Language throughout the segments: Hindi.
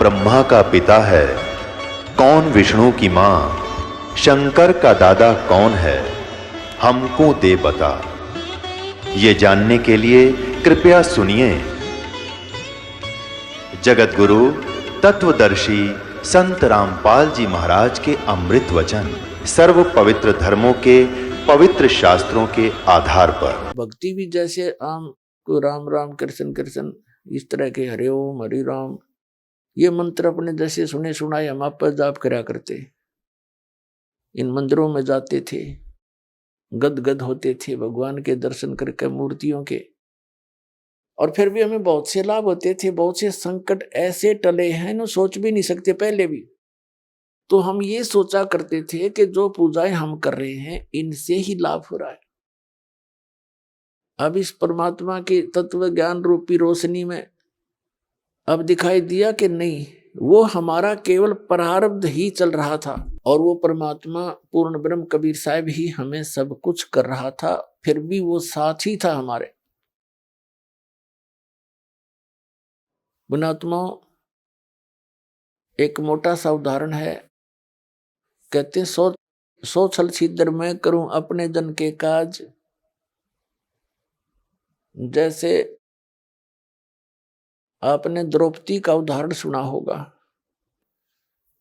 ब्रह्मा का पिता है, कौन विष्णु की मां, शंकर का दादा कौन है, हमको दे बता। ये जानने के लिए कृपया सुनिए। जगत गुरु तत्वदर्शी संत रामपाल जी महाराज के अमृत वचन सर्व पवित्र धर्मों के पवित्र शास्त्रों के आधार पर। भक्ति भी जैसे आम को राम राम कृष्ण कृष्ण इस तरह के हरि ओम हरि राम ये मंत्र अपने जैसे सुने सुनाए हम आप पर जाप करा करते, इन मंदिरों में जाते थे, गदगद होते थे भगवान के दर्शन करके मूर्तियों के, और फिर भी हमें बहुत से लाभ होते थे। बहुत से संकट ऐसे टले हैं ना सोच भी नहीं सकते पहले भी। तो हम ये सोचा करते थे कि जो पूजाएं हम कर रहे हैं इनसे ही लाभ हो रहा है। अब इस परमात्मा की तत्व ज्ञान रूपी रोशनी में अब दिखाई दिया कि नहीं, वो हमारा केवल प्रारब्ध ही चल रहा था और वो परमात्मा पूर्ण ब्रह्म कबीर साहब ही हमें सब कुछ कर रहा था, फिर भी वो साथ ही था हमारे। पुणात्मा एक मोटा सा उदाहरण है, कहते हैं सौ छल छिद्र मैं करूं अपने जन के काज। जैसे आपने द्रौपदी का उदाहरण सुना होगा,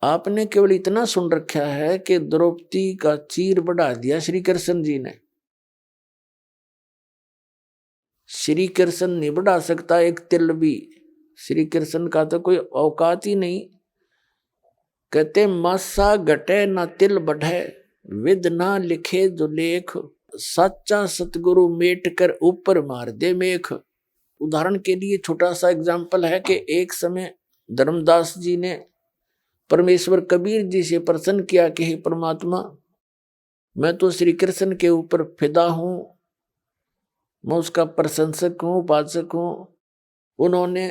आपने केवल इतना सुन रखा है कि द्रौपदी का चीर बढ़ा दिया श्री कृष्ण जी ने। श्री कृष्ण नहीं बढ़ा सकता एक तिल भी, श्री कृष्ण का तो कोई औकात ही नहीं। कहते मासा घटे ना तिल बढ़े, विद ना लिखे जो लेख, सच्चा सतगुरु मेट कर ऊपर मार दे मेख। उदाहरण के लिए छोटा सा एग्जाम्पल है कि एक समय धर्मदास जी ने परमेश्वर कबीर जी से प्रसन्न किया कि हे परमात्मा, मैं तो श्री कृष्ण के ऊपर फिदा हूं, मैं उसका प्रशंसक हूं, उपासक हूं। उन्होंने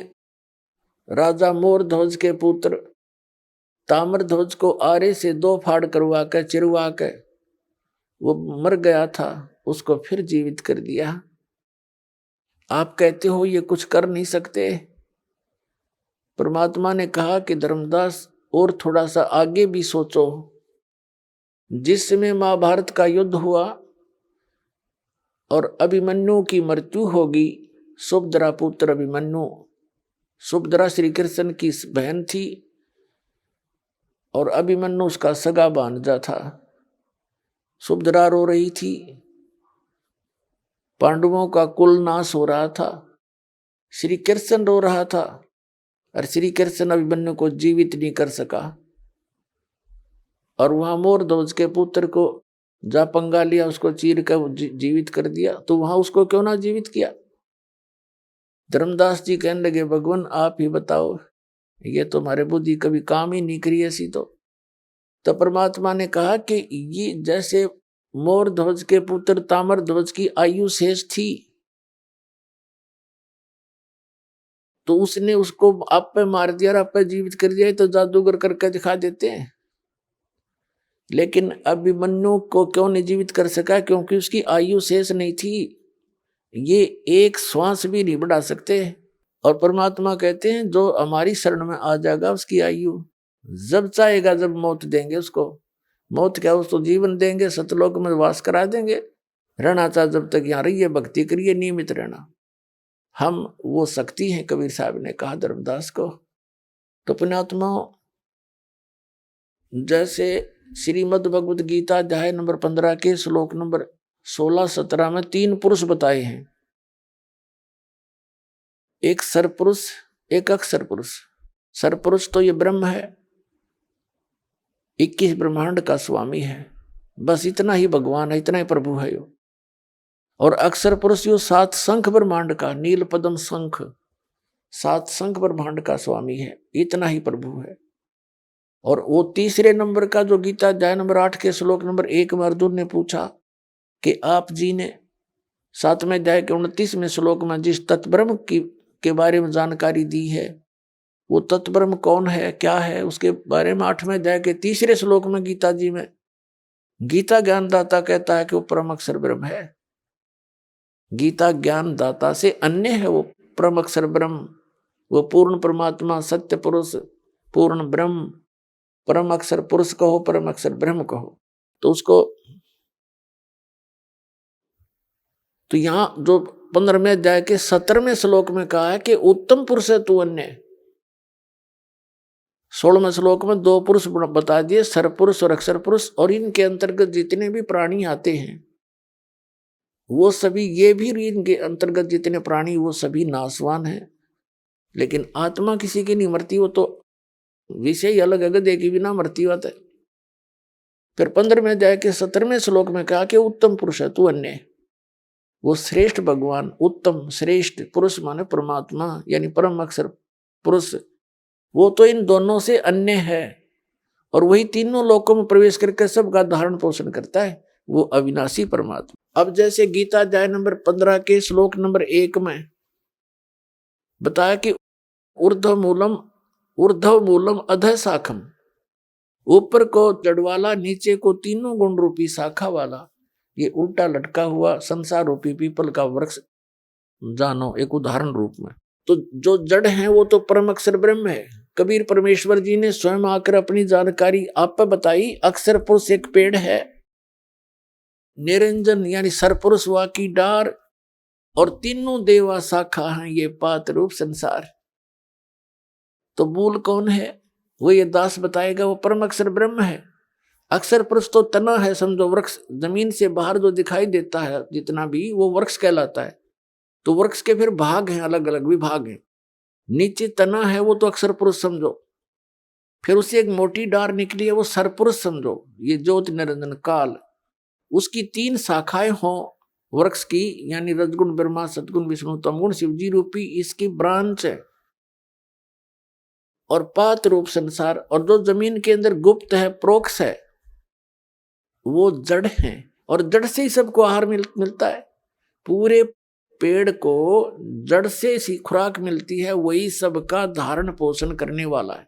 राजा मोरध्वज के पुत्र ताम्रध्वज को आरे से 2 फाड़ करवा कर चिरवा कर, वो मर गया था, उसको फिर जीवित कर दिया। आप कहते हो ये कुछ कर नहीं सकते। परमात्मा ने कहा कि धर्मदास और थोड़ा सा आगे भी सोचो। जिस समय महाभारत का युद्ध हुआ और अभिमन्यु की मृत्यु होगी, सुभद्रा पुत्र अभिमन्यु, सुभद्रा श्री कृष्ण की बहन थी और अभिमन्यु उसका सगा भांजा था। सुभद्रा रो रही थी, पांडवों का कुल नाश हो रहा था, श्री कृष्ण रो रहा था और श्री कृष्ण अभिमन्यु को जीवित नहीं कर सका। और वहां मोरध्वज के पुत्र को जा पंगा लिया, उसको चीर कर जीवित कर दिया, तो वहां उसको क्यों ना जीवित किया। धर्मदास जी कहने लगे भगवान आप ही बताओ, ये तो हमारे बुद्धि कभी काम ही नहीं करी ऐसी। तो परमात्मा ने कहा कि ये जैसे मोरध्वज के पुत्र ताम्रध्वज की आयु शेष थी, तो उसने उसको आप पे मार दिया और आप पे जीवित कर दिया, तो जादूगर करके दिखा देते हैं। लेकिन अभिमन्यु को क्यों नहीं जीवित कर सका, क्योंकि उसकी आयु शेष नहीं थी, ये एक श्वास भी नहीं बढ़ा सकते। और परमात्मा कहते हैं जो हमारी शरण में आ जाएगा उसकी आयु जब चाहेगा जब मौत देंगे उसको। मौत क्या, उसको जीवन देंगे, सतलोक में वास करा देंगे। रहना चाहे जब तक यहाँ रहिए, भक्ति करिए, नियमित रहना। हम वो शक्ति हैं, कबीर साहब ने कहा धर्मदास को। तो पुण्यात्मा जैसे श्रीमद् भगवद गीता अध्याय नंबर 15 के श्लोक नंबर 16-17 में 3 पुरुष बताए हैं, एक सरपुरुष एक अक्षर पुरुष। सरपुरुष तो ये ब्रह्म है, 21 ब्रह्मांड का स्वामी है, बस इतना ही भगवान है, इतना ही प्रभु है यो। और अक्षर पुरुष यो 7 शंख ब्रह्मांड का, नील पद्म शंख, 7 शंख ब्रह्मांड का स्वामी है, इतना ही प्रभु है। और वो तीसरे नंबर का जो गीता अध्याय नंबर 8 के श्लोक नंबर 1 में अर्जुन ने पूछा कि आप जी ने 7वें अध्याय के 29वें श्लोक में जिस तत्ब्रह्म के बारे में जानकारी दी है, वो तत्ब्रह्म कौन है, क्या है, उसके बारे में 8वें अध्याय के 3 श्लोक में गीता जी में गीता ज्ञानदाता कहता है कि वो परम अक्षर ब्रह्म है। गीता ज्ञानदाता से अन्य है वो परम अक्षर ब्रह्म, वो पूर्ण परमात्मा, सत्य पुरुष, पूर्ण ब्रह्म, परम अक्षर पुरुष कहो, परम अक्षर ब्रह्म कहो। तो उसको तो यहां जो 15वें अध्याय के 17वें श्लोक में कहा है कि उत्तम पुरुष है तू अन्य। 16वें श्लोक में 2 पुरुष बता दिए, सरपुरुष और अक्षर पुरुष, और इनके अंतर्गत जितने भी प्राणी आते हैं वो सभी, ये भी इनके अंतर्गत जितने प्राणी वो सभी नाशवान हैं, लेकिन आत्मा किसी की नहीं मरती, वो तो विषय अलग है, गधे की बिना मरती बात है। फिर 15वें अध्याय के 17वें श्लोक में कहा कि उत्तम पुरुष है तू अन्य। वो श्रेष्ठ भगवान, उत्तम श्रेष्ठ पुरुष माने परमात्मा यानी परम अक्षर पुरुष, वो तो इन दोनों से अन्य है, और वही तीनों लोकों में प्रवेश करके सबका धारण पोषण करता है, वो अविनाशी परमात्मा। अब जैसे गीता अध्याय नंबर 15 के श्लोक नंबर 1 में बताया कि ऊर्ध्व मूलम अधः शाखम, ऊपर को जड़ वाला, नीचे को तीनों गुण रूपी शाखा वाला, ये उल्टा लटका हुआ संसार रूपी पीपल का वृक्ष जानो एक उदाहरण रूप में। तो जो जड़ है वो तो परम अक्षर ब्रह्म है। कबीर परमेश्वर जी ने स्वयं आकर अपनी जानकारी आप पर बताई। अक्षर पुरुष एक पेड़ है, निरंजन यानी सरपुरुष वा की डार, और तीनों देवा शाखा हैं ये पात रूप संसार। तो मूल कौन है वो ये दास बताएगा, वो परम अक्षर ब्रह्म है। अक्षर पुरुष तो तना है, समझो वृक्ष, जमीन से बाहर जो दिखाई देता है जितना भी वो वृक्ष कहलाता है। तो वृक्ष के फिर भाग हैं, अलग अलग विभाग हैं। नीचे तना है वो तो अक्षर पुरुष समझो, फिर उससे एक मोटी डार निकली है वो सरपुरुष समझो, ये ज्योति निरंजन काल। उसकी 3 शाखाएं हों वृक्ष की, यानी रजगुण ब्रह्मा, सतगुण विष्णु, तमगुण शिवजी रूपी इसकी ब्रांच है, और पात रूप संसार, और जो जमीन के अंदर गुप्त है प्रोक्ष है वो जड़ है, और जड़ से ही सबको आहार मिलता है। पूरे पेड़ को जड़ से सी खुराक मिलती है, वही सबका धारण पोषण करने वाला है।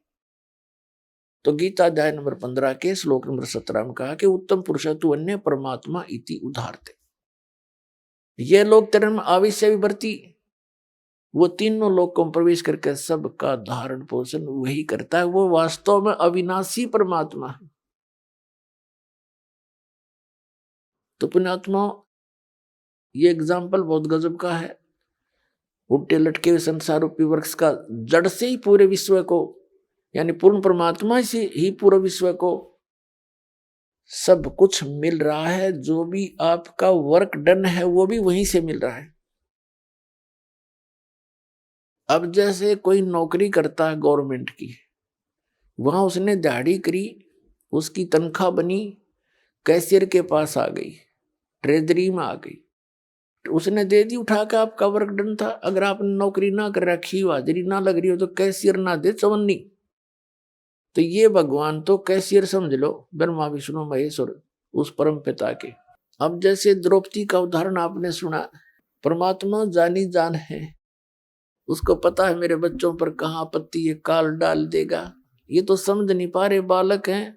तो गीता अध्याय नंबर 15 के श्लोक नंबर 17 में कहा कि उत्तम पुरुष तु अन्य परमात्मा इति उदाहरते। ये लोग तेरे में आविष्य विभर्ती, वो तीनों लोकों में प्रवेश करके सबका धारण पोषण वही करता है, वो वास्तव में अविनाशी परमात्मा है। तो पुण्यात्मा ये एग्जाम्पल बहुत गजब का है। उल्टे लटके हुए संसार रूपी वृक्ष का जड़ से ही पूरे विश्व को, यानी पूर्ण परमात्मा से ही पूरे विश्व को सब कुछ मिल रहा है। जो भी आपका वर्क डन है वो भी वहीं से मिल रहा है। अब जैसे कोई नौकरी करता है गवर्नमेंट की, वहां उसने दिहाड़ी करी, उसकी तनख्वाह बनी, कैशियर के पास आ गई, ट्रेजरी में आ गई, उसने दे दी उठा के, आपका वर्क डन था। अगर आपने नौकरी ना कर रखी, हाजिरी ना लग रही हो तो कैशियर ना दे चवन्नी, तो ये भगवान तो कैशियर समझ लो, ब्रह्मा विष्णु महेश्वर उस परम पिता के। अब जैसे द्रौपदी का उदाहरण आपने सुना, परमात्मा जानी जान है, उसको पता है मेरे बच्चों पर कहाँ आपत्ति ये काल डाल देगा। ये तो समझ नहीं पा रहे बालक हैं,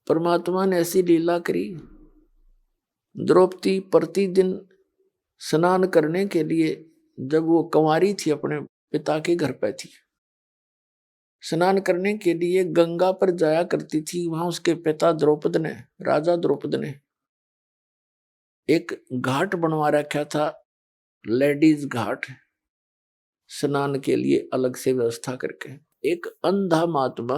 परमात्मा ने ऐसी लीला करी। द्रौपदी प्रतिदिन स्नान करने के लिए, जब वो कंवारी थी अपने पिता के घर पे थी, स्नान करने के लिए गंगा पर जाया करती थी। वहां उसके पिता द्रौपद ने, राजा द्रौपद ने एक घाट बनवा रखा था, लेडीज घाट, स्नान के लिए अलग से व्यवस्था करके। एक अंधा महात्मा,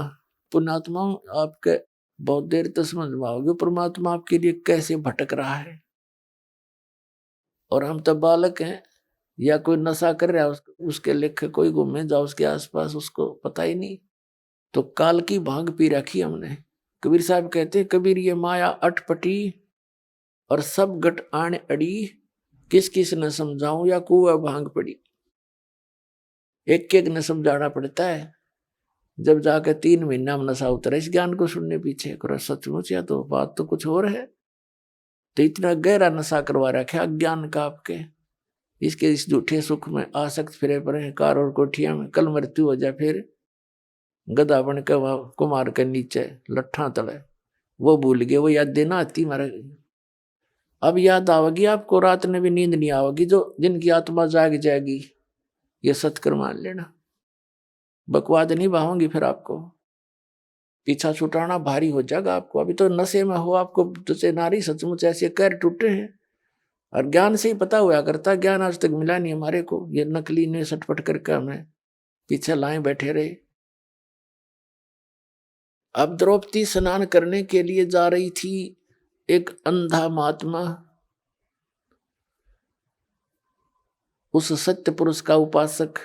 पुण्यात्मा आपके बहुत देर तक समझ में आओगे परमात्मा आपके लिए कैसे भटक रहा है। और हम तब बालक हैं, या कोई नशा कर रहा है, उसके लेखे कोई घूमे जाओ उसके आसपास, उसको पता ही नहीं। तो काल की भांग पी रखी हमने। कबीर साहब कहते, कबीर ये माया अटपटी और सब गट आने अड़ी, किस किस न समझाऊं या कुआ भांग पड़ी। एक एक ने समझाना पड़ता है, जब जाकर 3 महीना में नशा उतरा इस ज्ञान को सुनने पीछे। करो सचमुच या तो बात तो कुछ और है। तो इतना गहरा नशा करवा रखा अज्ञान का आपके, इसके इस झूठे सुख में आसक्त फिरे पड़े कार और कोठिया में। कल मृत्यु हो जाए फिर गधा बन के कुमार के नीचे लट्ठा तले, वो भूल गए, वो याद देना आती मारे। अब याद आवेगी आपको, रात में भी नींद नहीं आवेगी। जो जिनकी आत्मा जाग जाएगी ये सत्कर मान लेना। बकवाद नहीं बहाऊंगी, फिर आपको पीछा छुटाना भारी हो जाएगा आपको। अभी तो नशे में हो, आपको तुझे नारी सचमुच ऐसे कैर टूटे हैं। और ज्ञान से ही पता हुआ करता, ज्ञान आज तक मिला नहीं हमारे को, ये नकली ने सटपट करके हमें पीछे लाए बैठे रहे। अब द्रौपदी स्नान करने के लिए जा रही थी। एक अंधा महात्मा, उस सत्य पुरुष का उपासक,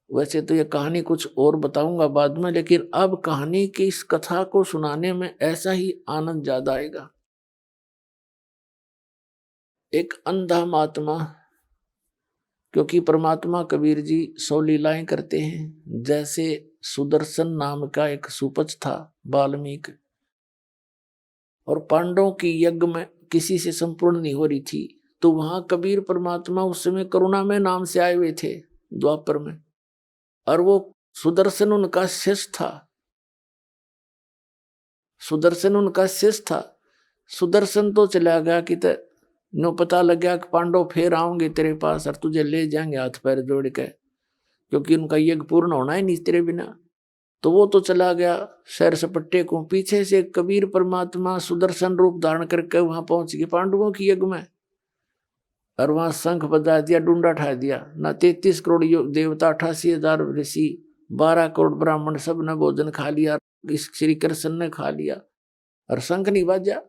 वैसे तो ये कहानी कुछ और बताऊंगा बाद में, लेकिन अब कहानी की इस कथा को सुनाने में ऐसा ही आनंद ज्यादा आएगा। एक अंधा महात्मा, क्योंकि परमात्मा कबीर जी 100 लीलाएं करते हैं। जैसे सुदर्शन नाम का एक सुपच था वाल्मीकि, और पांडवों की यज्ञ में किसी से संपूर्ण नहीं हो रही थी, तो वहां कबीर परमात्मा उस समय करुणा में नाम से आए हुए थे द्वापर में, और वो सुदर्शन उनका शिष्य था। सुदर्शन उनका शिष्य था। सुदर्शन तो चला गया कि नो पता लग गया कि पांडव फिर आओगे तेरे पास और तुझे ले जाएंगे हाथ पैर जोड़ के, क्योंकि उनका यज्ञ पूर्ण होना ही नहीं तेरे बिना। तो वो तो चला गया सैर सपट्टे को। पीछे से कबीर परमात्मा सुदर्शन रूप धारण करके वहां पहुंच गए पांडवों की यज्ञ में, और वहां शंख बजा दिया, डूंडा ठा दिया। ना 33 करोड़ देवता, 88,000 ऋषि, 12 करोड़ ब्राह्मण, सब ने भोजन खा लिया, इस श्री कृष्ण ने खा लिया, और शंख नहीं बाजा।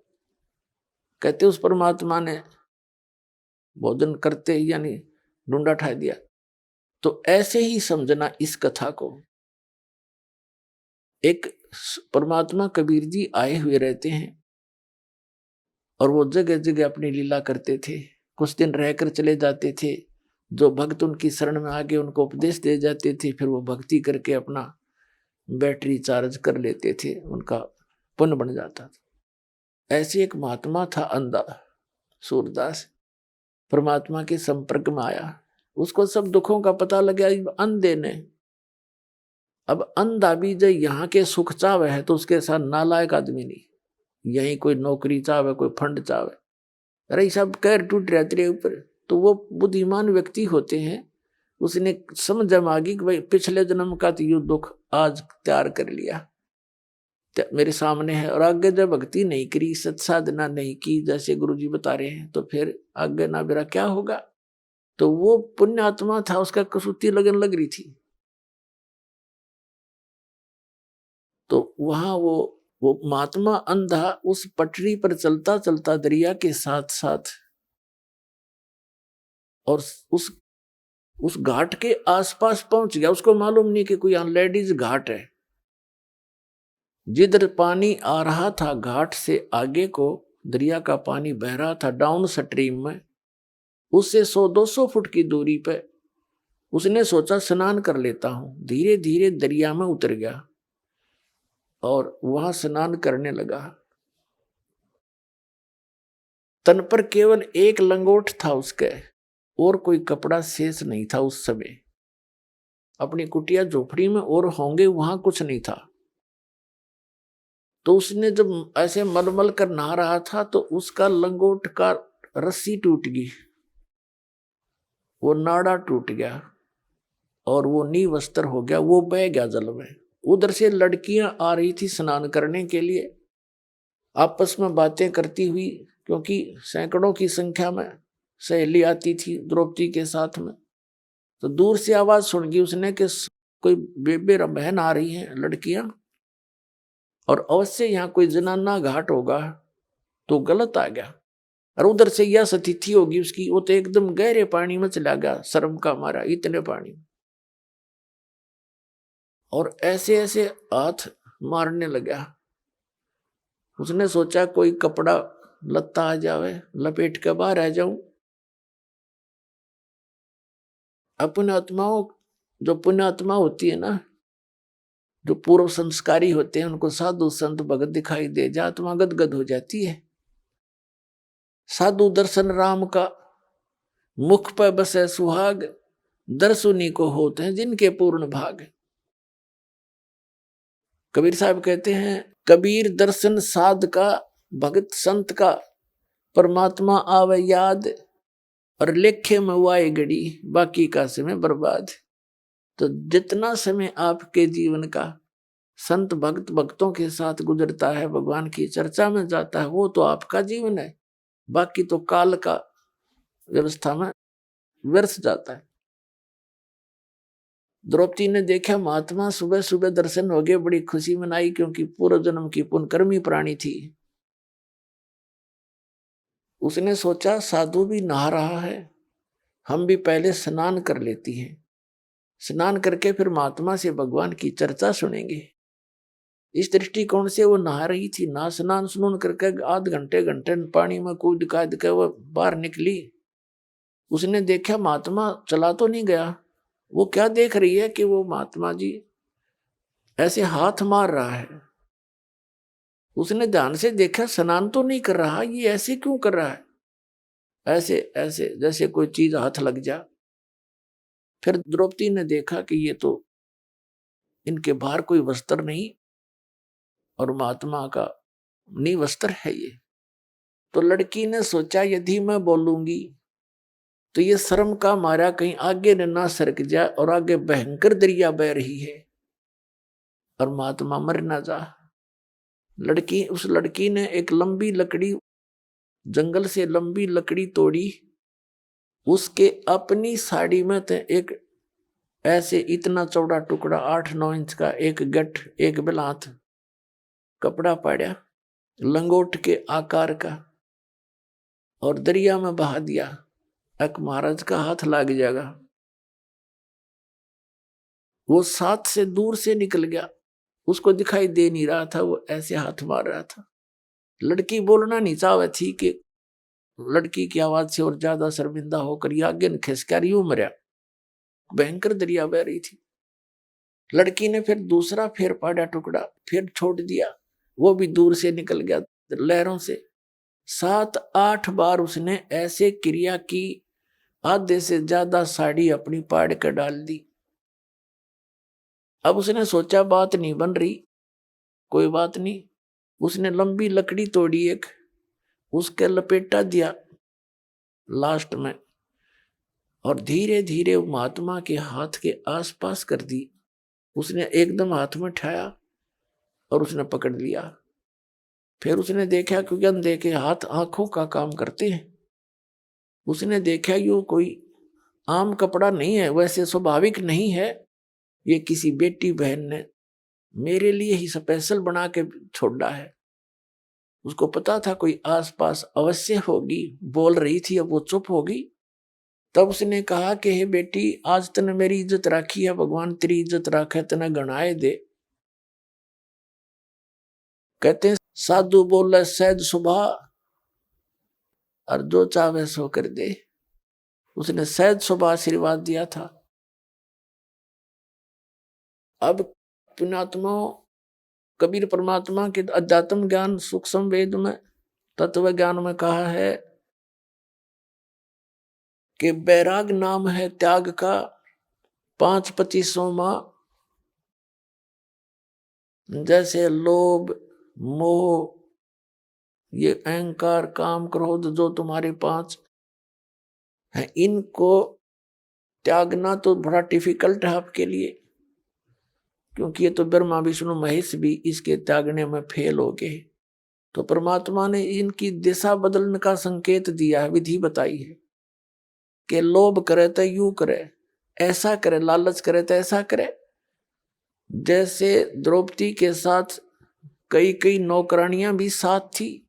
कहते उस परमात्मा ने भोजन करते ही यानी डूंडा ठा दिया। तो ऐसे ही समझना इस कथा को। एक परमात्मा कबीर जी आए हुए रहते हैं, और वो जगह जगह अपनी लीला करते थे। कुछ दिन रहकर चले जाते थे। जो भक्त उनकी शरण में आगे उनको उपदेश दे जाते थे, फिर वो भक्ति करके अपना बैटरी चार्ज कर लेते थे, उनका पुण्य बन जाता था। ऐसे एक महात्मा था अंधा, सूरदास, परमात्मा के संपर्क में आया। उसको सब दुखों का पता लगा अंधे ने। अब अंधा भी जब यहाँ के सुख चावे है तो उसके साथ नालायक आदमी नहीं, यही कोई नौकरी चावे, कोई फंड चावे, अरे सब कैर टूट रहा तेरे ऊपर। तो वो बुद्धिमान व्यक्ति होते हैं, उसने समझ मांगी कि भाई पिछले जन्म का तो ये दुख आज तैयार कर लिया, मेरे सामने है, और आगे जब भक्ति नहीं करी, सत साधना नहीं की जैसे गुरुजी बता रहे हैं, तो फिर आगे ना मेरा क्या होगा। तो वो पुण्य आत्मा था, उसका कसौटी लगन लग रही थी। तो वहां वो महात्मा अंधा उस पटरी पर चलता चलता दरिया के साथ साथ, और उस घाट के आसपास पहुंच गया। उसको मालूम नहीं कि कोई यहाँ लेडीज घाट है। जिधर पानी आ रहा था घाट से आगे को दरिया का पानी बह रहा था डाउन स्ट्रीम में, उससे 100-200 फुट की दूरी पे उसने सोचा स्नान कर लेता हूं। धीरे धीरे दरिया में उतर गया और वहां स्नान करने लगा। तन पर केवल एक लंगोट था उसके, और कोई कपड़ा शेष नहीं था उस समय। अपनी कुटिया झोपड़ी में और होंगे वहां कुछ नहीं था। तो उसने जब ऐसे मलमल कर नहा रहा था तो उसका लंगोट का रस्सी टूट गई, वो नाड़ा टूट गया और वो नीवस्त्र हो गया, वो बह गया जल में। उधर से लड़कियां आ रही थी स्नान करने के लिए, आपस में बातें करती हुई, क्योंकि सैकड़ों की संख्या में सहेली आती थी द्रौपदी के साथ में। तो दूर से आवाज सुन गई उसने कि कोई बेबे बहन आ रही है लड़कियां, और अवश्य यहाँ कोई जनाना घाट होगा। तो गलत आ गया, और उधर से यह सतिथि होगी उसकी। वो तो एकदम गहरे पानी में चला गया, शर्म का मारा, इतने पानी, और ऐसे ऐसे हाथ मारने लगा। उसने सोचा कोई कपड़ा लत्ता आ जावे, लपेट के बाहर आ जाऊं। अपने आत्माओं, जो पुण्यात्मा होती है ना, जो पूर्व संस्कारी होते हैं, उनको साधु संत भगत दिखाई दे जा, आत्मा गदगद हो जाती है। साधु दर्शन राम का, मुख पर बसे सुहाग, दर्शुनी को होते हैं जिनके पूर्ण भाग। कबीर साहब कहते हैं, कबीर दर्शन साध का, भगत संत का, परमात्मा आवे याद, और लेखे में वाए गड़ी, बाकी का समय बर्बाद। तो जितना समय आपके जीवन का संत भक्तों के साथ गुजरता है, भगवान की चर्चा में जाता है, वो तो आपका जीवन है। बाकी तो काल का व्यवस्था में व्यर्थ जाता है। द्रौपदी ने देखा महात्मा सुबह सुबह दर्शन हो गए, बड़ी खुशी मनाई, क्योंकि पूर्व जन्म की पुण्यकर्मी प्राणी थी। उसने सोचा साधु भी नहा रहा है, हम भी पहले स्नान कर लेती हैं, स्नान करके फिर महात्मा से भगवान की चर्चा सुनेंगे। इस दृष्टिकोण से वो नहा रही थी। ना स्नान सुनून करके आध घंटे पानी में कूद काद के वो बाहर निकली। उसने देखा महात्मा चला तो नहीं गया। वो क्या देख रही है कि वो महात्मा जी ऐसे हाथ मार रहा है। उसने ध्यान से देखा, स्नान तो नहीं कर रहा, ये ऐसे क्यों कर रहा है, ऐसे ऐसे जैसे कोई चीज हाथ लग जा। फिर द्रौपदी ने देखा कि ये तो इनके बाहर कोई वस्त्र नहीं और महात्मा का निवस्त्र है ये। तो लड़की ने सोचा यदि मैं बोलूंगी तो ये शर्म का मारा कहीं आगे ना सरक जाए और आगे भयंकर दरिया बह रही है और महात्मा मर ना जा। उस लड़की ने एक लंबी लकड़ी, जंगल से लंबी लकड़ी तोड़ी, उसके अपनी साड़ी में थे एक ऐसे इतना चौड़ा टुकड़ा 8-9 इंच का, एक गठ एक बिलात कपड़ा पाड़ा लंगोट के आकार का, और दरिया में बहा दिया। एक महाराज का हाथ लग जाएगा। वो साथ से दूर से निकल गया, उसको दिखाई दे नहीं रहा था, वो ऐसे हाथ मार रहा था। लड़की बोलना नहीं चाहे थी कि लड़की की आवाज से और ज्यादा शर्मिंदा होकर ये आगे खिसकर यूं मरा। भयंकर दरिया बह रही थी। लड़की ने फिर दूसरा फेर पाड़ा टुकड़ा, फिर छोड़ दिया, वो भी दूर से निकल गया लहरों से। 7-8 बार उसने ऐसे क्रिया की, आधे से ज्यादा साड़ी अपनी पाड़ कर डाल दी। अब उसने सोचा बात नहीं बन रही, कोई बात नहीं। उसने लंबी लकड़ी तोड़ी एक, उसके लपेटा दिया लास्ट में, और धीरे धीरे महात्मा के हाथ के आसपास कर दी। उसने एकदम हाथ में उठाया और उसने पकड़ लिया। फिर उसने देखा, क्योंकि अंधे के हाथ आंखों का काम करते हैं, उसने देखा यूं कोई आम कपड़ा नहीं है, वैसे स्वाभाविक नहीं है, ये किसी बेटी बहन ने मेरे लिए ही स्पेशल बना के छोड़ा है। उसको पता था कोई आसपास अवश्य होगी, बोल रही थी, अब वो चुप होगी। तब उसने कहा कि हे बेटी, आज तने मेरी इज्जत राखी है, भगवान तेरी इज्जत राखे, तने गणाए दे। कहते हैं साधु बोले सहज सुभा, और जो चाहे सो कर दे। उसने सहज सुभा आशीर्वाद दिया था। अब पुण्यात्मा कबीर परमात्मा के अध्यात्म ज्ञान सूक्ष्म वेद में, तत्व ज्ञान में कहा है कि बैराग नाम है त्याग का 5-25वां। जैसे लोभ मोह, ये अहंकार काम क्रोध जो तुम्हारे 5 हैं, इनको त्यागना तो बड़ा डिफिकल्ट है आपके लिए, क्योंकि ये तो ब्रह्मा विष्णु महेश भी इसके त्यागने में फेल हो गए। तो परमात्मा ने इनकी दिशा बदलने का संकेत दिया है, विधि बताई है कि लोभ करे तो यूं करे, ऐसा करे, लालच करे तो ऐसा करे। जैसे द्रौपदी के साथ कई नौकरानियां भी साथ थी,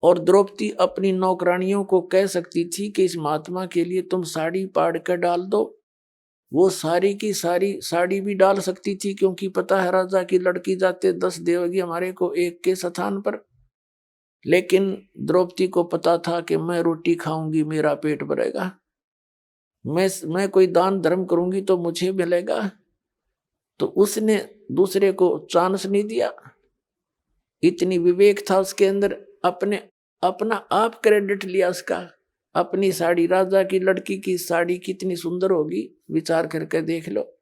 और द्रौपदी अपनी नौकरानियों को कह सकती थी कि इस महात्मा के लिए तुम साड़ी पाड़ कर डाल दो। वो सारी की सारी साड़ी भी डाल सकती थी, क्योंकि पता है राजा की लड़की जाते 10 देवगी हमारे को एक के स्थान पर। लेकिन द्रौपदी को पता था कि मैं रोटी खाऊंगी मेरा पेट भरेगा, मैं कोई दान धर्म करूंगी तो मुझे मिलेगा। तो उसने दूसरे को चांस नहीं दिया। इतनी विवेक था उसके अंदर, अपना आप क्रेडिट लिया उसका। अपनी साड़ी, राजा की लड़की की साड़ी कितनी सुंदर होगी, विचार करके देख लो।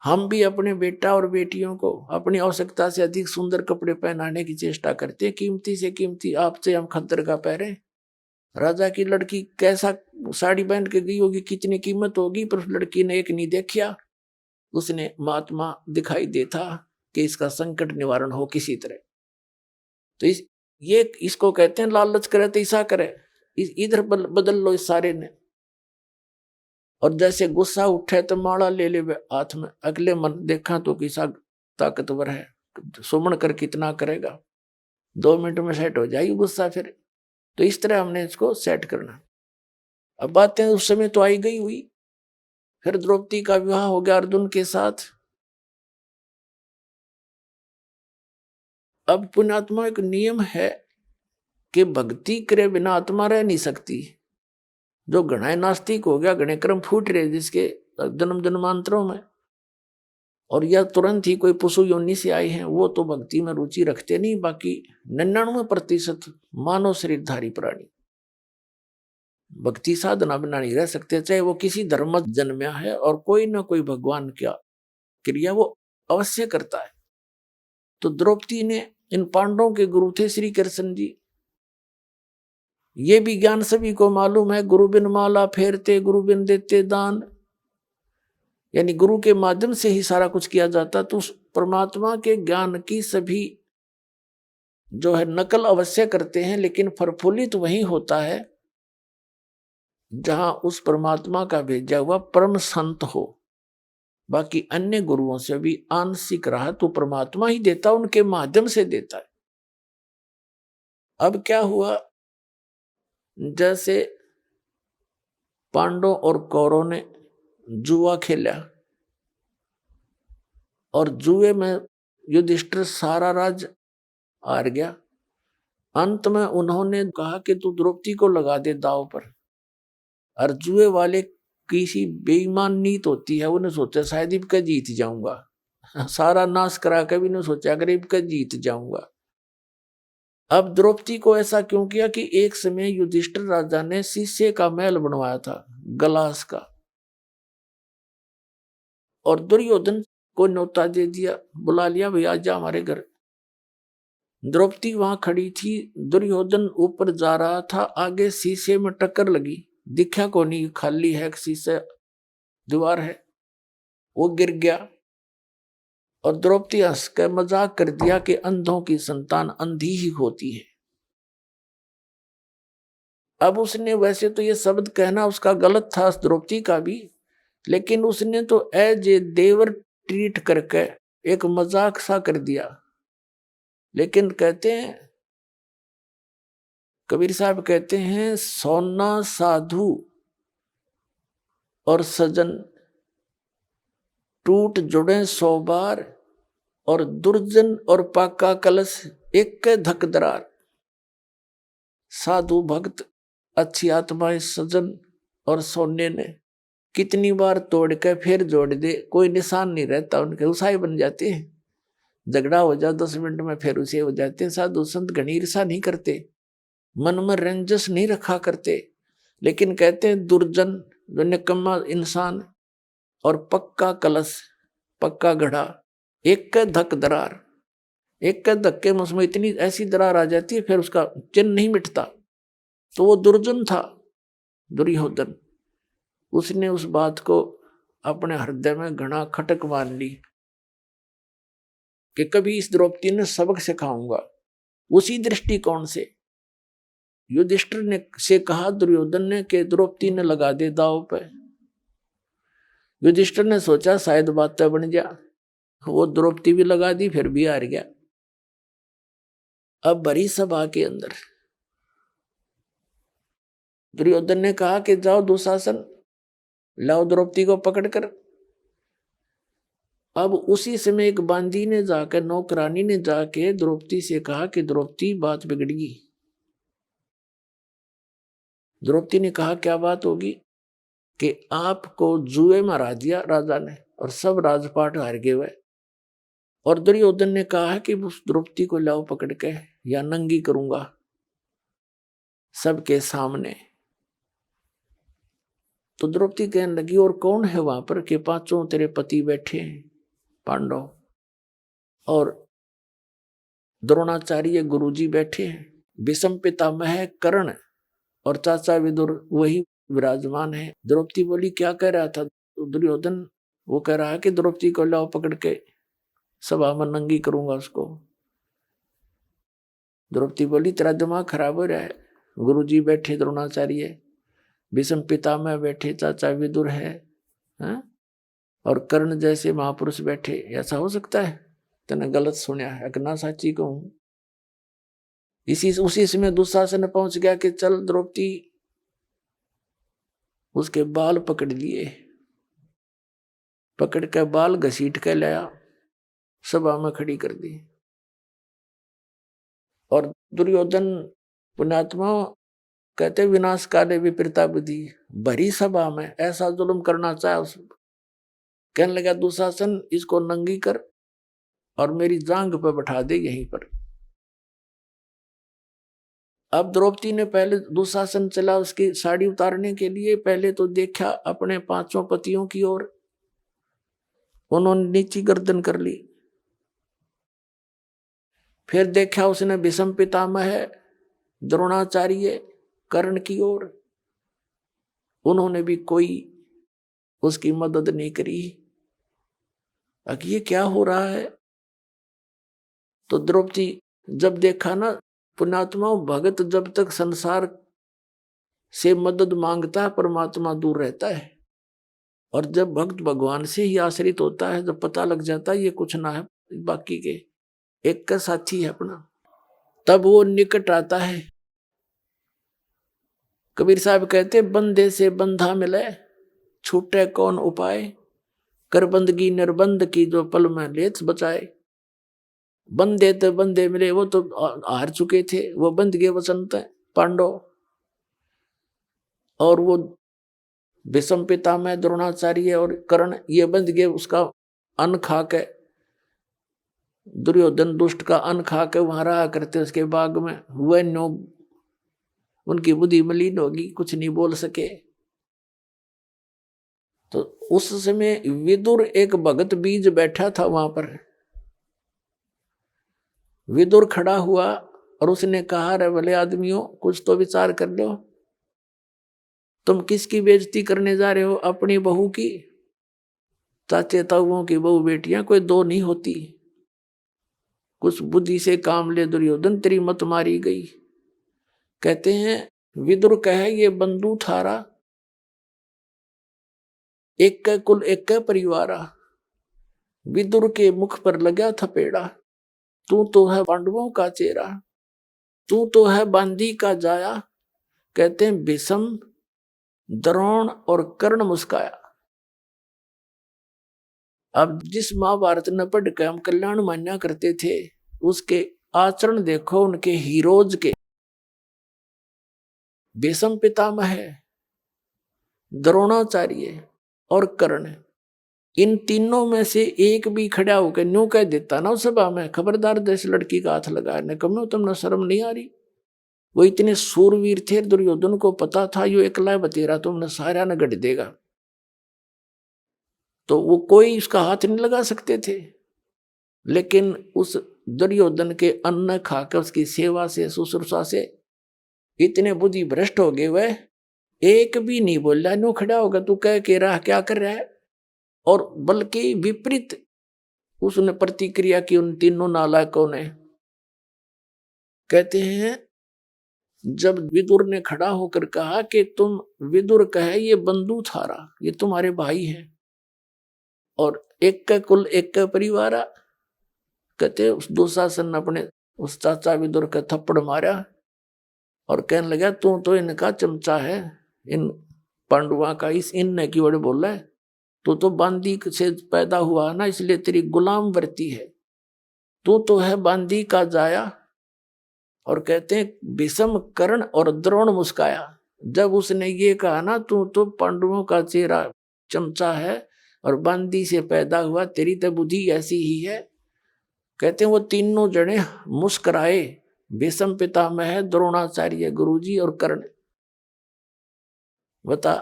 हम भी अपने बेटा और बेटियों को अपनी आवश्यकता से अधिक सुंदर कपड़े पहनाने की चेष्टा करते हैं। कीमती से कीमती आपसे हम खद्दर का पहरे। राजा की लड़की कैसा साड़ी पहन के गई होगी, कितनी कीमत होगी, पर उस लड़की ने एक नहीं देखा। उसने महात्मा दिखाई देता कि इसका संकट निवारण हो किसी तरह। तो इसको कहते हैं लालच करे तो ऐसा करे, इधर बदल लो इस सारे ने। और जैसे गुस्सा उठे तो माला ले ले हाथ में, अगले मन देखा तो किसा ताकतवर है, सुमन कर कितना करेगा, 2 मिनट में सेट हो जाएगी गुस्सा फिर। तो इस तरह हमने इसको सेट करना। अब बातें उस समय तो आई गई हुई। फिर द्रौपदी का विवाह हो गया अर्जुन के साथ। अब पुण्यात्मा एक नियम है कि भक्ति करे बिना आत्मा रह नहीं सकती। जो घना नास्तिक हो गया, घने कर्म फूट रहे जिसके जन्म जन्मांतरों में, और या तुरंत ही कोई पशु योनि से आए हैं, वो तो भक्ति में रुचि रखते नहीं। बाकी 99% मानव शरीरधारी प्राणी भक्ति साधना बिना नहीं रह सकते, चाहे वो किसी धर्म में जन्मया है, और कोई ना कोई भगवान क्या क्रिया वो अवश्य करता है। तो द्रौपदी ने, इन पांडवों के गुरु थे श्री कृष्ण जी। ये भी ज्ञान सभी को मालूम है, गुरु बिन माला फेरते गुरु बिन देते दान, यानी गुरु के माध्यम से ही सारा कुछ किया जाता। तो उस परमात्मा के ज्ञान की सभी जो है नकल अवश्य करते हैं, लेकिन प्रफुल्लित वही होता है जहां उस परमात्मा का भेजा हुआ परम संत हो। बाकी अन्य गुरुओं से भी आंशिक रहा तो परमात्मा ही देता, उनके माध्यम से देता है। अब क्या हुआ, जैसे पांडव और कौरव ने जुआ खेला, और जुए में युधिष्ठिर सारा राज हार गया। अंत में उन्होंने कहा कि तू द्रौपदी को लगा दे दांव पर। और जुए वाले किसी बेईमान नीत होती है, उन्हें सोचा शायद इबका जीत जाऊंगा, सारा नाश करा के भी नहीं सोचा अगर इबका जीत जाऊंगा। अब द्रौपदी को ऐसा क्यों किया कि एक समय युधिष्ठिर राजा ने शीशे का महल बनवाया था, गलास का, और दुर्योधन को न्योता दे दिया, बुला लिया, भैया आजा हमारे घर। द्रौपदी वहां खड़ी थी, दुर्योधन ऊपर जा रहा था, आगे शीशे में टक्कर लगी, दिखा को नहीं, खाली है शीशे, दीवार है, वो गिर गया। और द्रौपदी हंस कर मजाक कर दिया कि अंधों की संतान अंधी ही होती है। अब उसने, वैसे तो ये शब्द कहना उसका गलत था, द्रौपदी का भी, लेकिन उसने तो एज ए देवर ट्रीट करके एक मजाक सा कर दिया। लेकिन कहते हैं, कबीर साहब कहते हैं, सोना साधु और सजन टूट जुड़े 100 बार, और दुर्जन और पाका कलश एक के धक दरार। साधु भक्त, अच्छी आत्माएं, सजन और सोने ने कितनी बार तोड़ के फिर जोड़ दे, कोई निशान नहीं रहता, उनके उसाई बन जाते हैं। झगड़ा हो जाए 10 मिनट में फिर उसे हो जाते हैं। साधु संत घनी ईर्षा नहीं करते, मन में रंजस नहीं रखा करते, लेकिन कहते हैं दुर्जन जो निकम्मा इंसान और पक्का कलश, पक्का घड़ा, एक का धक दरार, एक का धक्के में उसमें इतनी ऐसी दरार आ जाती है फिर उसका चिन्ह नहीं मिटता। तो वो दुर्जन था दुर्योधन, उसने उस बात को अपने हृदय में घना खटक मान ली कि कभी इस द्रौपदी ने सबक सिखाऊंगा। उसी दृष्टिकोण से युधिष्ठिर ने से कहा दुर्योधन ने कि द्रौपदी ने लगा दे दांव पे। युधिष्ठिर ने सोचा शायद बात तो बन जा, वो द्रौपदी भी लगा दी, फिर भी हार गया। अब भरी सभा के अंदर दुर्योधन ने कहा कि जाओ दुशासन, लाओ द्रौपदी को पकड़ कर। अब उसी समय एक बांदी ने जाकर, नौकरानी ने जाके द्रौपदी से कहा कि द्रौपदी बात बिगड़गी। द्रौपदी ने कहा क्या बात होगी? कि आपको जुए में हरा दिया राजा ने, और सब राजपाट हार गए हुए। और दुर्योधन ने कहा कि उस द्रौपदी को लाओ पकड़ के, या नंगी करूंगा सबके सामने। तो द्रौपदी कहने लगी और कौन है वहां पर? कि 5 तेरे पति बैठे हैं पांडव, और द्रोणाचार्य गुरुजी बैठे हैं, विषम पितामह कर्ण और चाचा विदुर वही विराजमान है। द्रौपदी बोली क्या कह रहा था दुर्योधन? वो कह रहा है कि द्रौपदी को लाओ पकड़ के सभा में नंगी करूंगा उसको। द्रौपदी बोली तेरा दिमाग खराब हो रहा है, गुरुजी बैठे द्रोणाचार्य, भीष्म पितामह बैठे, चाचा विदुर है, हाँ? और कर्ण जैसे महापुरुष बैठे, ऐसा हो सकता है? तूने गलत सुना है, अकना साची कहूं। उसी समय दुशासन पहुंच गया कि चल द्रौपदी, उसके बाल पकड़ लिए, पकड़ के बाल घसीट के लाया, सभा में खड़ी कर दी। और दुर्योधन पुण्यात्मा कहते विनाश काले विपरीता बुद्धि, भरी सभा में ऐसा जुल्म करना चाहे उस, कहने लगा दुशासन इसको नंगी कर और मेरी जांग पर बैठा दे यहीं पर। अब द्रौपदी ने पहले दुशासन चला उसकी साड़ी उतारने के लिए, पहले तो देखा अपने पांचों पतियों की ओर, उन्होंने नीची गर्दन कर ली। फिर देखा उसने भीष्म पितामह, द्रोणाचार्य, कर्ण की ओर, उन्होंने भी कोई उसकी मदद नहीं करी। अब ये क्या हो रहा है? तो द्रौपदी जब देखा ना, पुण्यात्मा भगत जब तक संसार से मदद मांगता है परमात्मा दूर रहता है, और जब भक्त भगवान से ही आश्रित होता है, जब पता लग जाता है ये कुछ ना है बाकी के, एक का साथी है अपना, तब वो निकट आता है। कबीर साहब कहते बंदे से बंधा मिले, छूटे कौन उपाय, कर बंदगी निर्बंध की जो पल में लेत बचाए। बंदे तो बंदे मिले, वो तो हार चुके थे, वो बंद गए वसंत पांडव, और वो भीष्म पितामह, द्रोणाचार्य और कर्ण ये बंद गए उसका अन्न खा के, दुर्योधन दुष्ट का अन्न खा के वहां रहा करते उसके बाग में, हुए नो उनकी बुद्धि मलिन होगी, कुछ नहीं बोल सके। तो उस समय विदुर एक भगत बीज बैठा था वहां पर, विदुर खड़ा हुआ और उसने कहा रे भले आदमियों कुछ तो विचार कर लो, तुम किसकी बेइज्जती करने जा रहे हो? अपनी बहू की। चाचे ताऊओं की बहू बेटियां कोई दो नहीं होती, कुछ बुद्धि से काम ले दुर्योधन, तेरी मत मारी गई। कहते हैं विदुर कहे ये बंधु थारा, एक का कुल एक का परिवारा। विदुर के मुख पर लगा थपेड़ा, तू तो है पांडवों का चेहरा, तू तो है बांदी का जाया। कहते हैं भीष्म, द्रोण और कर्ण मुस्काया। अब जिस महाभारत न पढ़ के हम कल्याण मान्या करते थे, उसके आचरण देखो उनके हीरोज के। भीष्म पितामह, द्रोणाचार्य और कर्ण, इन तीनों में से एक भी खड़ा होकर न्यू कह देता ना उस सभा में, खबरदार देश लड़की का हाथ लगा ने, कम तुमने शर्म नहीं आ रही? वो इतने सूरवीर थे, दुर्योधन को पता था यो एकला बतेरा तुमने सारा न गढ़ देगा, तो वो कोई उसका हाथ नहीं लगा सकते थे। लेकिन उस दुर्योधन के अन्न खाकर उसकी सेवा से शुश्रूषा से इतने बुद्धि भ्रष्ट हो गए, वह एक भी नहीं बोला, नो खड़ा होगा तू कह के रहा क्या कर रहा है, और बल्कि विपरीत उसने प्रतिक्रिया की उन तीनों नालायकों ने। कहते हैं जब विदुर ने खड़ा होकर कहा कि तुम, विदुर कहे ये बंधु थारा, ये तुम्हारे भाई हैं और एक का कुल एक का परिवार। कहते उस दुशासन ने अपने उस चाचा विदुर का थप्पड़ मारा और कहने लगा तू तो इनका चमचा है, इन पांडुआ का, इस इन ने की बड़े बोला है, तू तो बांदी से पैदा हुआ ना, इसलिए तेरी गुलाम वर्ती है, तू तो है बांदी का जाया। और कहते हैं भीष्म, कर्ण और द्रोण मुस्काया जब उसने ये कहा ना तू तो पांडवों का चेहरा चमचा है और बांदी से पैदा हुआ, तेरी तो बुद्धि ऐसी ही है। कहते हैं वो तीनों जने मुस्कुराए, भीष्म पितामह, द्रोणाचार्य गुरुजी और कर्ण। बता,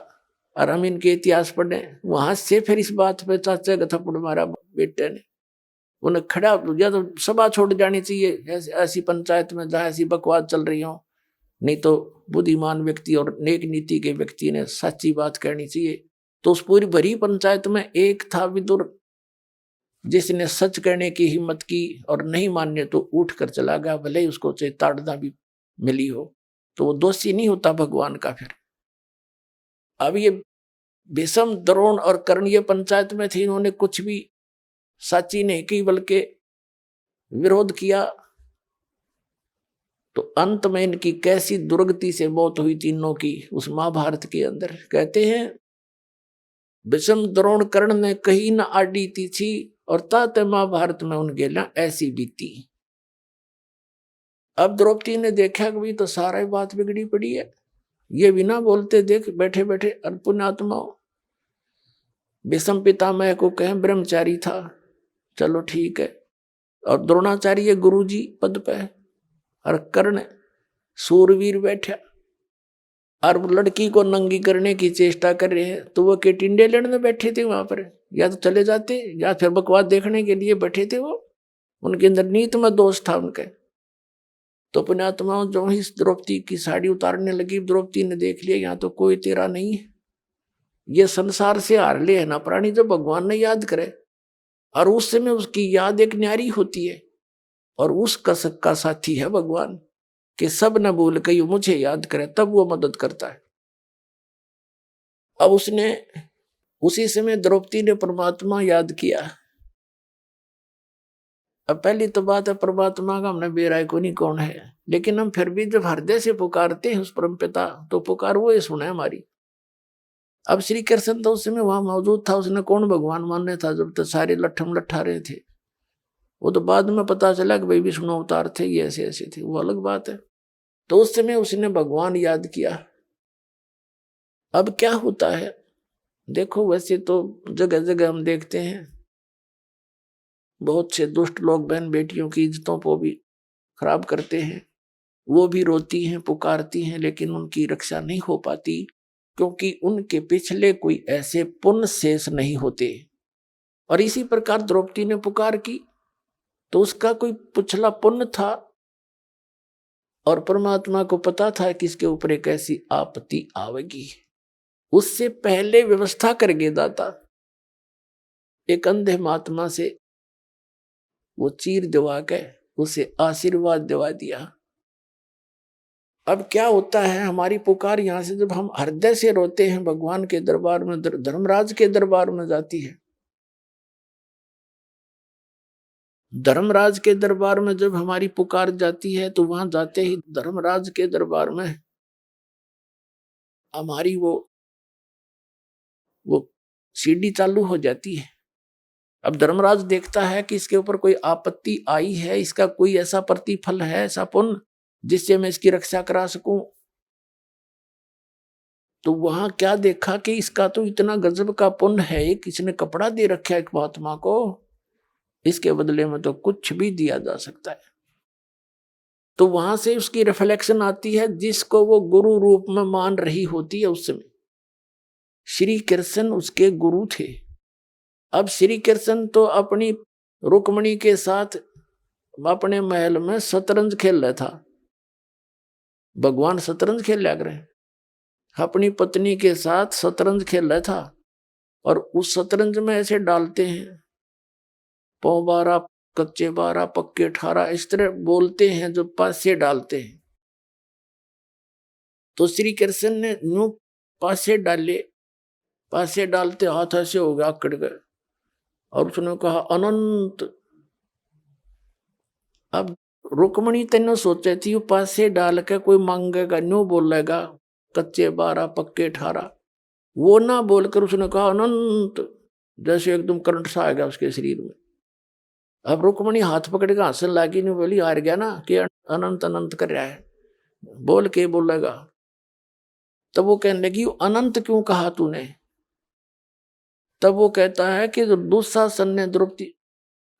और हम इनके इतिहास पढ़े, वहां से फिर इस बात पे चाचा का थप्पड़ मारा बेटे ने, उन्हें खड़ा या तो सभा छोड़ जानी चाहिए ऐसी पंचायत में जहाँ ऐसी बकवास चल रही हो, नहीं तो बुद्धिमान व्यक्ति और नेक नीति के व्यक्ति ने सच्ची बात कहनी चाहिए तो उस पूरी भरी पंचायत में एक था विदुर, जिसने सच कहने की हिम्मत की और नहीं मानने तो उठ कर चला गया, भले ही उसको चाहे ताड़ना भी मिली हो, तो वो दोषी नहीं होता भगवान का फिर। अब ये भीष्म, द्रोण और कर्ण ये पंचायत में थे, इन्होंने कुछ भी साची नहीं की बल्कि विरोध किया, तो अंत में इनकी कैसी दुर्गति से मौत हुई तीनों की उस महाभारत के अंदर। कहते हैं भीष्म, द्रोण, कर्ण ने कहीं न आडी थी और तात महाभारत में उन गेला ऐसी बीती। अब द्रौपदी ने देखा कि भाई तो सारा बात बिगड़ी पड़ी है, ये बिना बोलते देख बैठे बैठे पुण्यात्माओं। भीष्म पितामह को कहें ब्रह्मचारी था, चलो ठीक है, और द्रोणाचार्य गुरुजी पद पे, और कर्ण सूरवीर बैठा, और लड़की को नंगी करने की चेष्टा कर रहे हैं, तो वो के टिंडे लेने बैठे थे वहां पर, या तो चले जाते या फिर बकवास देखने के लिए बैठे थे। वो उनके अंदर नीत में दोष था उनके। तो पुण्यात्माओं जो ही द्रौपदी की साड़ी उतारने लगी, द्रौपदी ने देख लिया यहाँ तो कोई तेरा नहीं है, ये संसार से हार ले है ना प्राणी, जो भगवान ने याद करे, और उस समय उसकी याद एक न्यारी होती है, और उस कसक का साथी है भगवान, कि सब न भूल के मुझे याद करे, तब वो मदद करता है। अब उसने उसी समय द्रौपदी ने परमात्मा याद किया। अब पहली तो बात है परमात्मा का हमने बेराय को नहीं कौन है, लेकिन हम फिर भी जब हृदय से पुकारते हैं उस परम पिता, तो पुकार वो ये सुने हमारी। अब श्री कृष्ण तो उस समय वहां मौजूद था, उसने कौन भगवान मानने था जब तक सारे लट्ठम लट्ठा रहे थे। वो तो बाद में पता चला कि भाई विष्णु अवतार थे, ये ऐसे ऐसे थे, वो अलग बात है। तो उस समय उसने भगवान याद किया। अब क्या होता है देखो, वैसे तो जगह जगह हम देखते हैं बहुत से दुष्ट लोग बहन बेटियों की इज्जतों को भी खराब करते हैं, वो भी रोती हैं पुकारती हैं, लेकिन उनकी रक्षा नहीं हो पाती, क्योंकि उनके पिछले कोई ऐसे पुण्य शेष नहीं होते। और इसी प्रकार द्रौपदी ने पुकार की, तो उसका कोई पिछला पुण्य था, और परमात्मा को पता था कि इसके ऊपर एक ऐसी आपत्ति आवेगी। उससे पहले व्यवस्था करके दाता एक अंधे महात्मा से वो चीर दिवा के उसे आशीर्वाद दिवा दिया। अब क्या होता है, हमारी पुकार यहां से जब हम हृदय से रोते हैं भगवान के दरबार में, धर्मराज के दरबार में जाती है। धर्मराज के दरबार में जब हमारी पुकार जाती है, तो वहां जाते ही धर्मराज के दरबार में हमारी वो सीढ़ी चालू हो जाती है। अब धर्मराज देखता है कि इसके ऊपर कोई आपत्ति आई है, इसका कोई ऐसा प्रतिफल है, ऐसा पुण्य जिससे मैं इसकी रक्षा करा सकूं। तो वहां क्या देखा कि इसका तो इतना गजब का पुण्य है, किसने कपड़ा दे रखा है एक महात्मा को, इसके बदले में तो कुछ भी दिया जा सकता है। तो वहां से उसकी रिफ्लेक्शन आती है, जिसको वो गुरु रूप में मान रही होती है। उस समय श्री कृष्ण उसके गुरु थे। अब श्री कृष्ण तो अपनी रुक्मणी के साथ अपने महल में शतरंज खेल रहा था। भगवान शतरंज खेल लिया करें, अपनी पत्नी के साथ शतरंज खेल रहा था, और उस शतरंज में ऐसे डालते हैं पौ 12 कच्चे 12 पक्के 18, इस तरह बोलते हैं जो पासे डालते हैं। तो श्री कृष्ण ने यूं पासे डाले, पासे डालते हाथ ऐसे हो गया आकड़ गए, और उसने कहा अनंत। अब रुक्मणी तेने सोचे थी पासे डाल के कोई मांगेगा, न्यू बोलेगा कच्चे 12 पक्के 18, वो ना बोलकर उसने कहा अनंत, जैसे एकदम करंट सा आ गया उसके शरीर में। अब रुक्मणी हाथ पकड़ के हंसने लगी, नहीं बोली हार गया ना कि अनंत अनंत कर रहा है, बोल के बोलेगा। तब वो कहने लगी अनंत क्यों कहा तूने? तब वो कहता है कि दुशासन ने द्रौपदी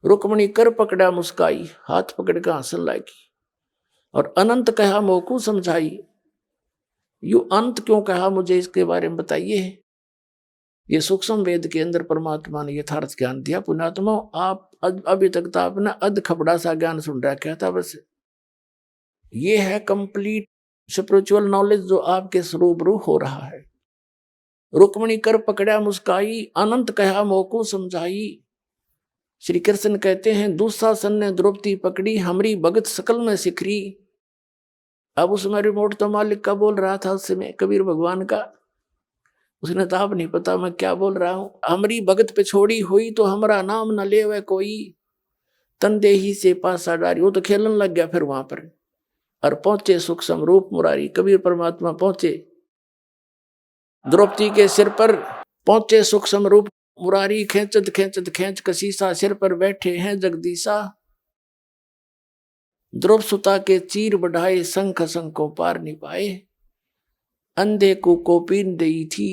रुक्मणी कर पकड़ा मुस्काई, हाथ पकड़ के हंसने लगी, और अनंत कहा मोकू समझाई। यू अंत क्यों कहा, मुझे इसके बारे में बताइए। ये सूक्ष्म वेद के अंदर परमात्मा ने यथार्थ ज्ञान दिया। पुण्यात्मा आप अभी तक तो आपने अध खबड़ा सा ज्ञान सुन रखा था, बस ये है कंप्लीट स्पिरिचुअल नॉलेज जो आपके स्वरूप हो रहा है। रुक्मणी कर पकड़ा मुस्काई, अनंत कहा मोको समझाई। श्री कृष्ण कहते हैं दुशासन ने द्रौपदी पकड़ी, हमरी भगत सकल में सिखरी। अब उसमें रिमोट तो मालिक का बोल रहा था उस समय, कबीर भगवान का। उसने तो अब नहीं पता मैं क्या बोल रहा हूं। हमरी भगत पे छोड़ी हुई तो हमारा नाम न ले वह कोई, तंदे ही से पासा डारी। वो तो खेलने लग गया फिर वहां पर। और पहुंचे सुख समरूप मुरारी, कबीर परमात्मा पहुंचे द्रौपदी के सिर पर, पहुंचे सुख समरूप मुरारी। खेचत खेचत खेच कसीसा, सिर पर बैठे हैं जगदीशा। द्रौप सुता के चीर बढ़ाए, शंख शंखों पार नहीं पाए। अंधे को कोपीन दई थी,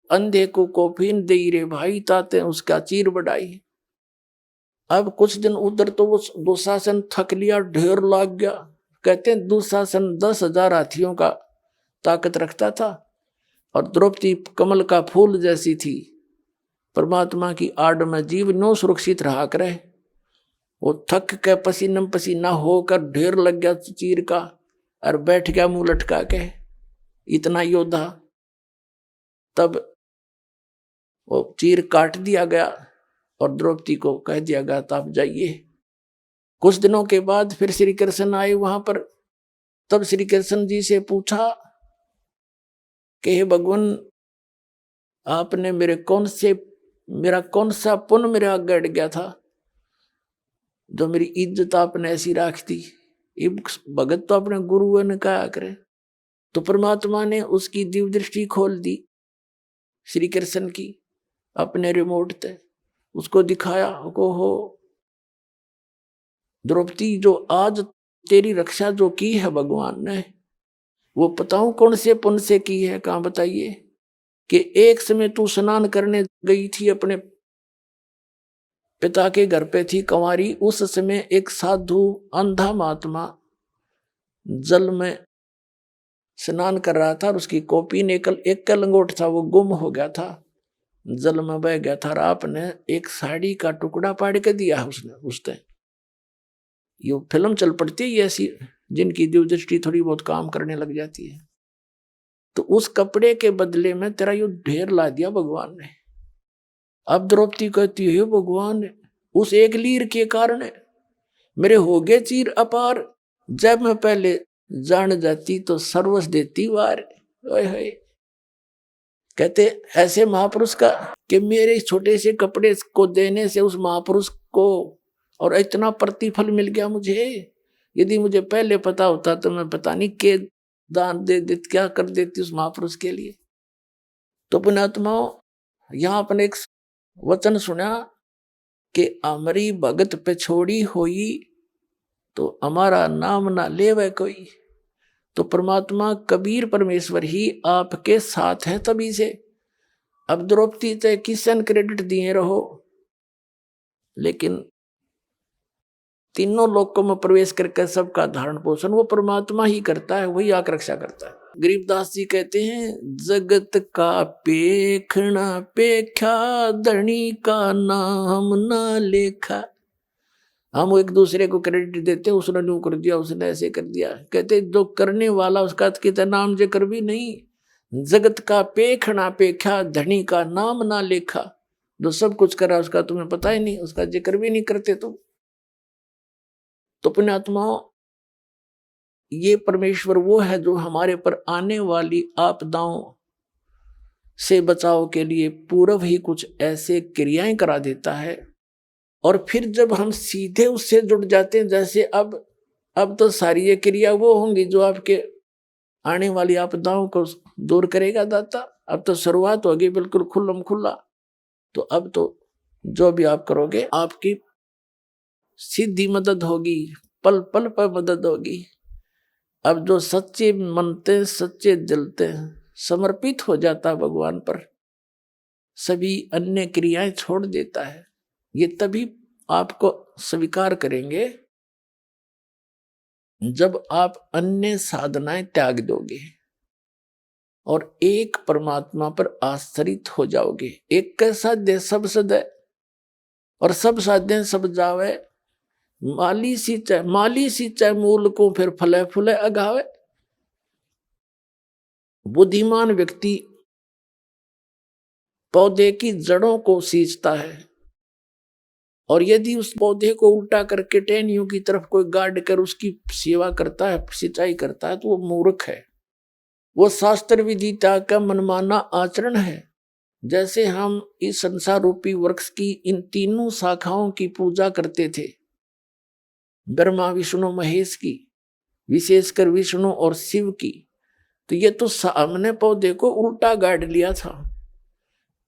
अंधे को कोपीन दई रे भाई, ताते उसका चीर बढ़ाई। अब कुछ दिन उधर तो वो दुशासन थक लिया, ढेर लाग गया। कहते हैं दुशासन 10,000 हाथियों का ताकत रखता था, और द्रौपदी कमल का फूल जैसी थी। परमात्मा की आड़ में जीव नो सुरक्षित रहा करे। वो थक के पसीना पसीना होकर ढेर लग गया चीर का, और बैठ गया मुंह लटका के, इतना योद्धा। तब वो चीर काट दिया गया और द्रौपदी को कह दिया गया तो आप जाइए। कुछ दिनों के बाद फिर श्री कृष्ण आए वहां पर। तब श्री कृष्ण जी से पूछा कि हे भगवान, आपने मेरा कौन सा पुण्य मेरे आगे अड़ गया था जो मेरी इज्जत आपने ऐसी राख दी। भगत तो अपने गुरु ने कहा करे। तो परमात्मा ने उसकी दिव्य दृष्टि खोल दी श्री कृष्ण की, अपने रिमोट से उसको दिखाया को हो द्रौपदी, जो आज तेरी रक्षा जो की है भगवान ने, वो बताऊं कौन से पुण्य से की है। कहां बताइए कि एक समय तू स्नान करने गई थी, अपने पिता के घर पे थी कंवारी। उस समय एक साधु अंधा महात्मा जल में स्नान कर रहा था, और उसकी कॉपी ने एक लंगोट था, वो गुम हो गया था, जल में बह गया था। और आपने एक साड़ी का टुकड़ा पाड़ के दिया उसने। ये फिल्म चल पड़ती है ऐसी, जिनकी दिव्य दृष्टि थोड़ी बहुत काम करने लग जाती है। तो उस कपड़े के बदले में तेरा यो ढेर ला दिया भगवान ने। अब द्रौपदी कहती है भगवान, उस एक लीर के कारण मेरे हो गए चीर अपार। जब मैं पहले जान जाती तो सर्वस्व देती वार। कहते ऐसे महापुरुष का कि मेरे छोटे से कपड़े को देने से उस महापुरुष को और इतना प्रतिफल मिल गया मुझे। यदि मुझे पहले पता होता तो मैं पता नहीं के दान दे देती, क्या कर देती उस महापुरुष के लिए। तो पुण्यात्माओं, यहाँ अपने एक वचन सुना कि हमारी भगत पे छोड़ी हुई तो हमारा नाम ना ले वह कोई। तो परमात्मा कबीर परमेश्वर ही आपके साथ है तभी से। अब द्रौपदी से किसन क्रेडिट दिए रहो, लेकिन तीनों लोकों में प्रवेश करके सबका धारण पोषण वो परमात्मा ही करता है, वही आकर रक्षा करता है। गरीबदास जी कहते हैं जगत का पेखना पेख्या, धरणी का नाम ना लेखा। हम एक दूसरे को क्रेडिट देते हैं, उसने यूं कर दिया, उसने ऐसे कर दिया। कहते जो करने वाला उसका कितना नाम जिक्र भी नहीं। जगत का पेखना पेख्या, धनी का नाम ना लेखा। जो सब कुछ करा उसका तुम्हें पता ही नहीं, उसका जिक्र भी नहीं करते तुम। तो पुण्यात्माओं, ये परमेश्वर वो है जो हमारे पर आने वाली आपदाओं से बचाव के लिए पूर्व ही कुछ ऐसे क्रियाएं करा देता है, और फिर जब हम सीधे उससे जुड़ जाते हैं, जैसे अब तो सारी ये क्रिया वो होंगी जो आपके आने वाली आपदाओं को दूर करेगा दाता। अब तो शुरुआत होगी बिल्कुल खुल्लम खुल्ला। तो अब तो जो भी आप करोगे आपकी सीधी मदद होगी, पल पल पर मदद होगी। अब जो सच्चे मनते सच्चे दिलते समर्पित हो जाता भगवान पर, सभी अन्य क्रियाएं छोड़ देता है। ये तभी आपको स्वीकार करेंगे जब आप अन्य साधनाएं त्याग दोगे और एक परमात्मा पर आश्रित हो जाओगे। एक का साध्य सब सदै, और सब साध्य सब जावे। माली सींचे मूल को, फिर फले फूले अगावे। बुद्धिमान व्यक्ति पौधे की जड़ों को सींचता है, और यदि उस पौधे को उल्टा करके टहनियों की तरफ कोई गाड़ कर उसकी सेवा करता है, सिंचाई करता है, तो वो मूर्ख है। वो शास्त्र विदिता का मनमाना आचरण है। जैसे हम इस संसार रूपी वृक्ष की इन तीनों शाखाओं की पूजा करते थे, ब्रह्मा विष्णु महेश की, विशेषकर विष्णु और शिव की, तो ये तो सामने पौधे को उल्टा गाड़ लिया था।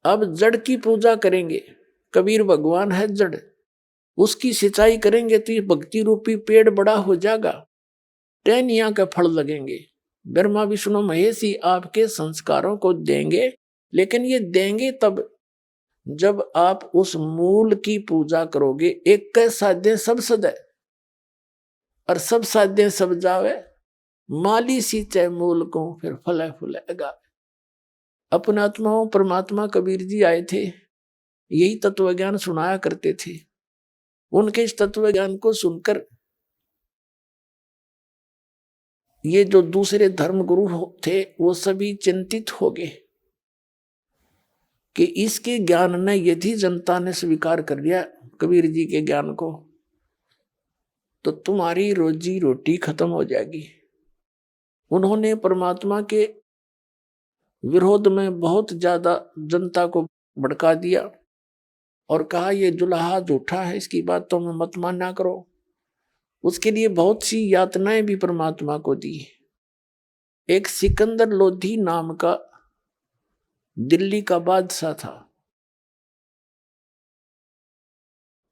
अब जड़ की पूजा करेंगे, कबीर भगवान है जड़, उसकी सिंचाई करेंगे तो ये भक्ति रूपी पेड़ बड़ा हो जाएगा, टहनियां के फल लगेंगे। ब्रह्मा विष्णु महेश ही आपके संस्कारों को देंगे, लेकिन ये देंगे तब जब आप उस मूल की पूजा करोगे। एक के साध्य सब सदै, और सब साध्य सब जावे, माली सींचे मूल को फिर फले फूले गावे। अपने आत्माओं परमात्मा कबीर जी आए थे, यही तत्व ज्ञान सुनाया करते थे। उनके इस तत्व ज्ञान को सुनकर ये जो दूसरे धर्म गुरु थे वो सभी चिंतित हो गए कि इसके ज्ञान ने यदि जनता ने स्वीकार कर लिया कबीर जी के ज्ञान को, तो तुम्हारी रोजी रोटी खत्म हो जाएगी। उन्होंने परमात्मा के विरोध में बहुत ज्यादा जनता को भड़का दिया और कहा ये जुलाहा झूठा है, इसकी बात तो मैं मत माना करो। उसके लिए बहुत सी यातनाएं भी परमात्मा को दी। एक सिकंदर लोधी नाम का दिल्ली का बादशाह था।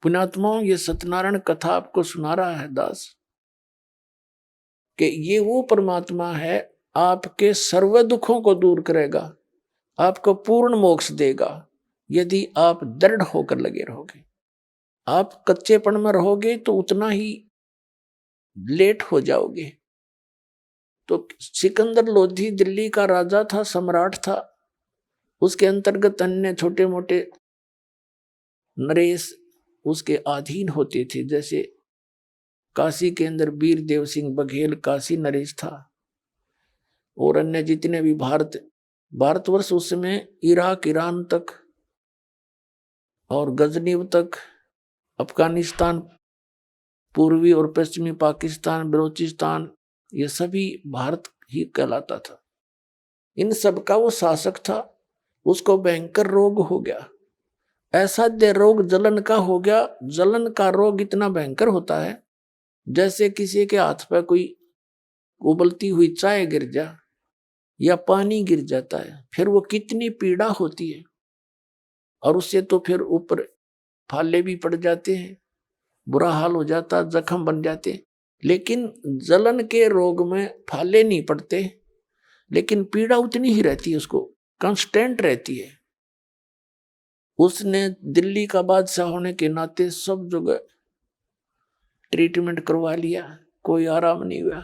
पुण्यात्माओं, ये सत्यनारायण कथा आपको सुना रहा है दास कि ये वो परमात्मा है, आपके सर्व दुखों को दूर करेगा, आपको पूर्ण मोक्ष देगा यदि आप दृढ़ होकर लगे रहोगे। आप कच्चेपन में रहोगे तो उतना ही लेट हो जाओगे। तो सिकंदर लोधी दिल्ली का राजा था, सम्राट था। उसके अंतर्गत अन्य छोटे मोटे नरेश उसके अधीन होते थे। जैसे काशी के अंदर वीर देव सिंह बघेल काशी नरेश था, और अन्य जितने भी भारतवर्ष उस समय इराक ईरान तक और गजनीव तक, अफगानिस्तान, पूर्वी और पश्चिमी पाकिस्तान, बलोचिस्तान, ये सभी भारत ही कहलाता था। इन सब का वो शासक था। उसको भयंकर रोग हो गया, ऐसा दे रोग जलन का हो गया। जलन का रोग इतना भयंकर होता है जैसे किसी के हाथ पे कोई उबलती हुई चाय गिर जा या पानी गिर जाता है, फिर वो कितनी पीड़ा होती है। और उससे तो फिर ऊपर फाले भी पड़ जाते हैं, बुरा हाल हो जाता, जख्म बन जाते। लेकिन जलन के रोग में फाले नहीं पड़ते, लेकिन पीड़ा उतनी ही रहती है, उसको कांस्टेंट रहती है। उसने दिल्ली का बादशाह होने के नाते सब जगह ट्रीटमेंट करवा लिया, कोई आराम नहीं हुआ।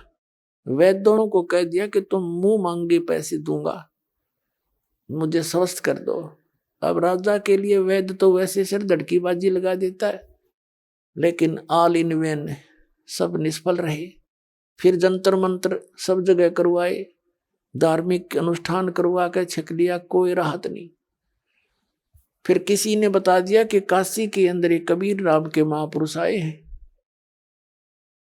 वैद्यों को कह दिया कि तुम मुंह मांगे पैसे दूंगा, मुझे स्वस्थ कर दो। अब राजा के लिए वैद्य तो वैसे सिर धड़कीबाजी लगा देता है, लेकिन ऑल इन वेन, सब निष्फल रहे। फिर जंतर मंत्र सब जगह करवाए, धार्मिक अनुष्ठान करवा के छक लिया, कोई राहत नहीं। फिर किसी ने बता दिया कि काशी के अंदर एक कबीर राम के महापुरुष आए हैं,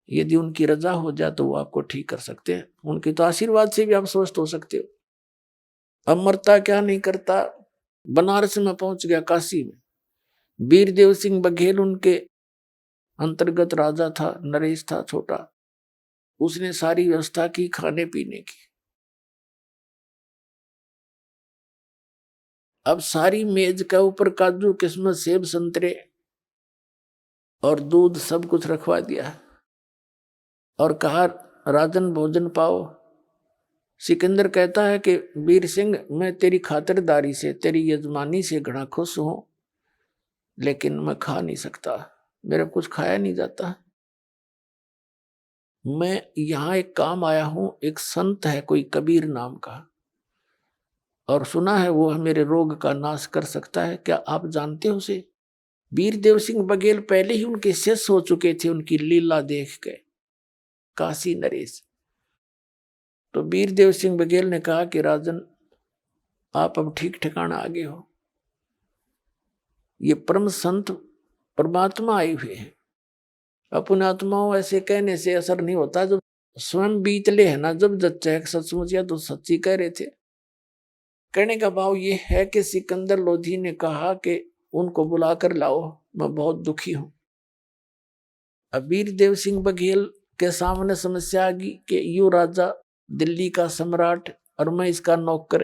यदि उनकी रजा हो जाए तो वो आपको ठीक कर सकते हैं, उनके तो आशीर्वाद से भी आप स्वस्थ हो सकते हो। अब मरता क्या नहीं करता, बनारस में पहुंच गया, काशी में। वीर देव सिंह बघेल उनके अंतर्गत राजा था, नरेश था छोटा। उसने सारी व्यवस्था की खाने पीने की। अब सारी मेज के ऊपर काजू किस्मत सेब संतरे और दूध सब कुछ रखवा दिया और कहा राजन भोजन पाओ। सिकंदर कहता है कि वीर सिंह, मैं तेरी खातिरदारी से, तेरी यजमानी से घना खुश हूं, लेकिन मैं खा नहीं सकता, मेरा कुछ खाया नहीं जाता। मैं यहां एक काम आया हूं, एक संत है कोई कबीर नाम का, और सुना है वो मेरे रोग का नाश कर सकता है, क्या आप जानते हो उसे? वीर देव सिंह बघेल पहले ही उनके शिष्य हो चुके थे, उनकी लीला देख के, काशी नरेश। तो वीरदेव सिंह बघेल ने कहा कि राजन, आप अब ठीक ठिकाना आ गए हो। ये परम संत परमात्मा आए हुए हैं। अपने आत्माओं ऐसे कहने से असर नहीं होता, जब स्वयं बीतले है ना, जब जच्चा सचमुच या तो सच्ची कह रहे थे। कहने का भाव ये है कि सिकंदर लोधी ने कहा कि उनको बुलाकर लाओ, मैं बहुत दुखी हूं। अब वीरदेव सिंह बघेल के सामने समस्या आ गई कि यू राजा दिल्ली का सम्राट और मैं इसका नौकर,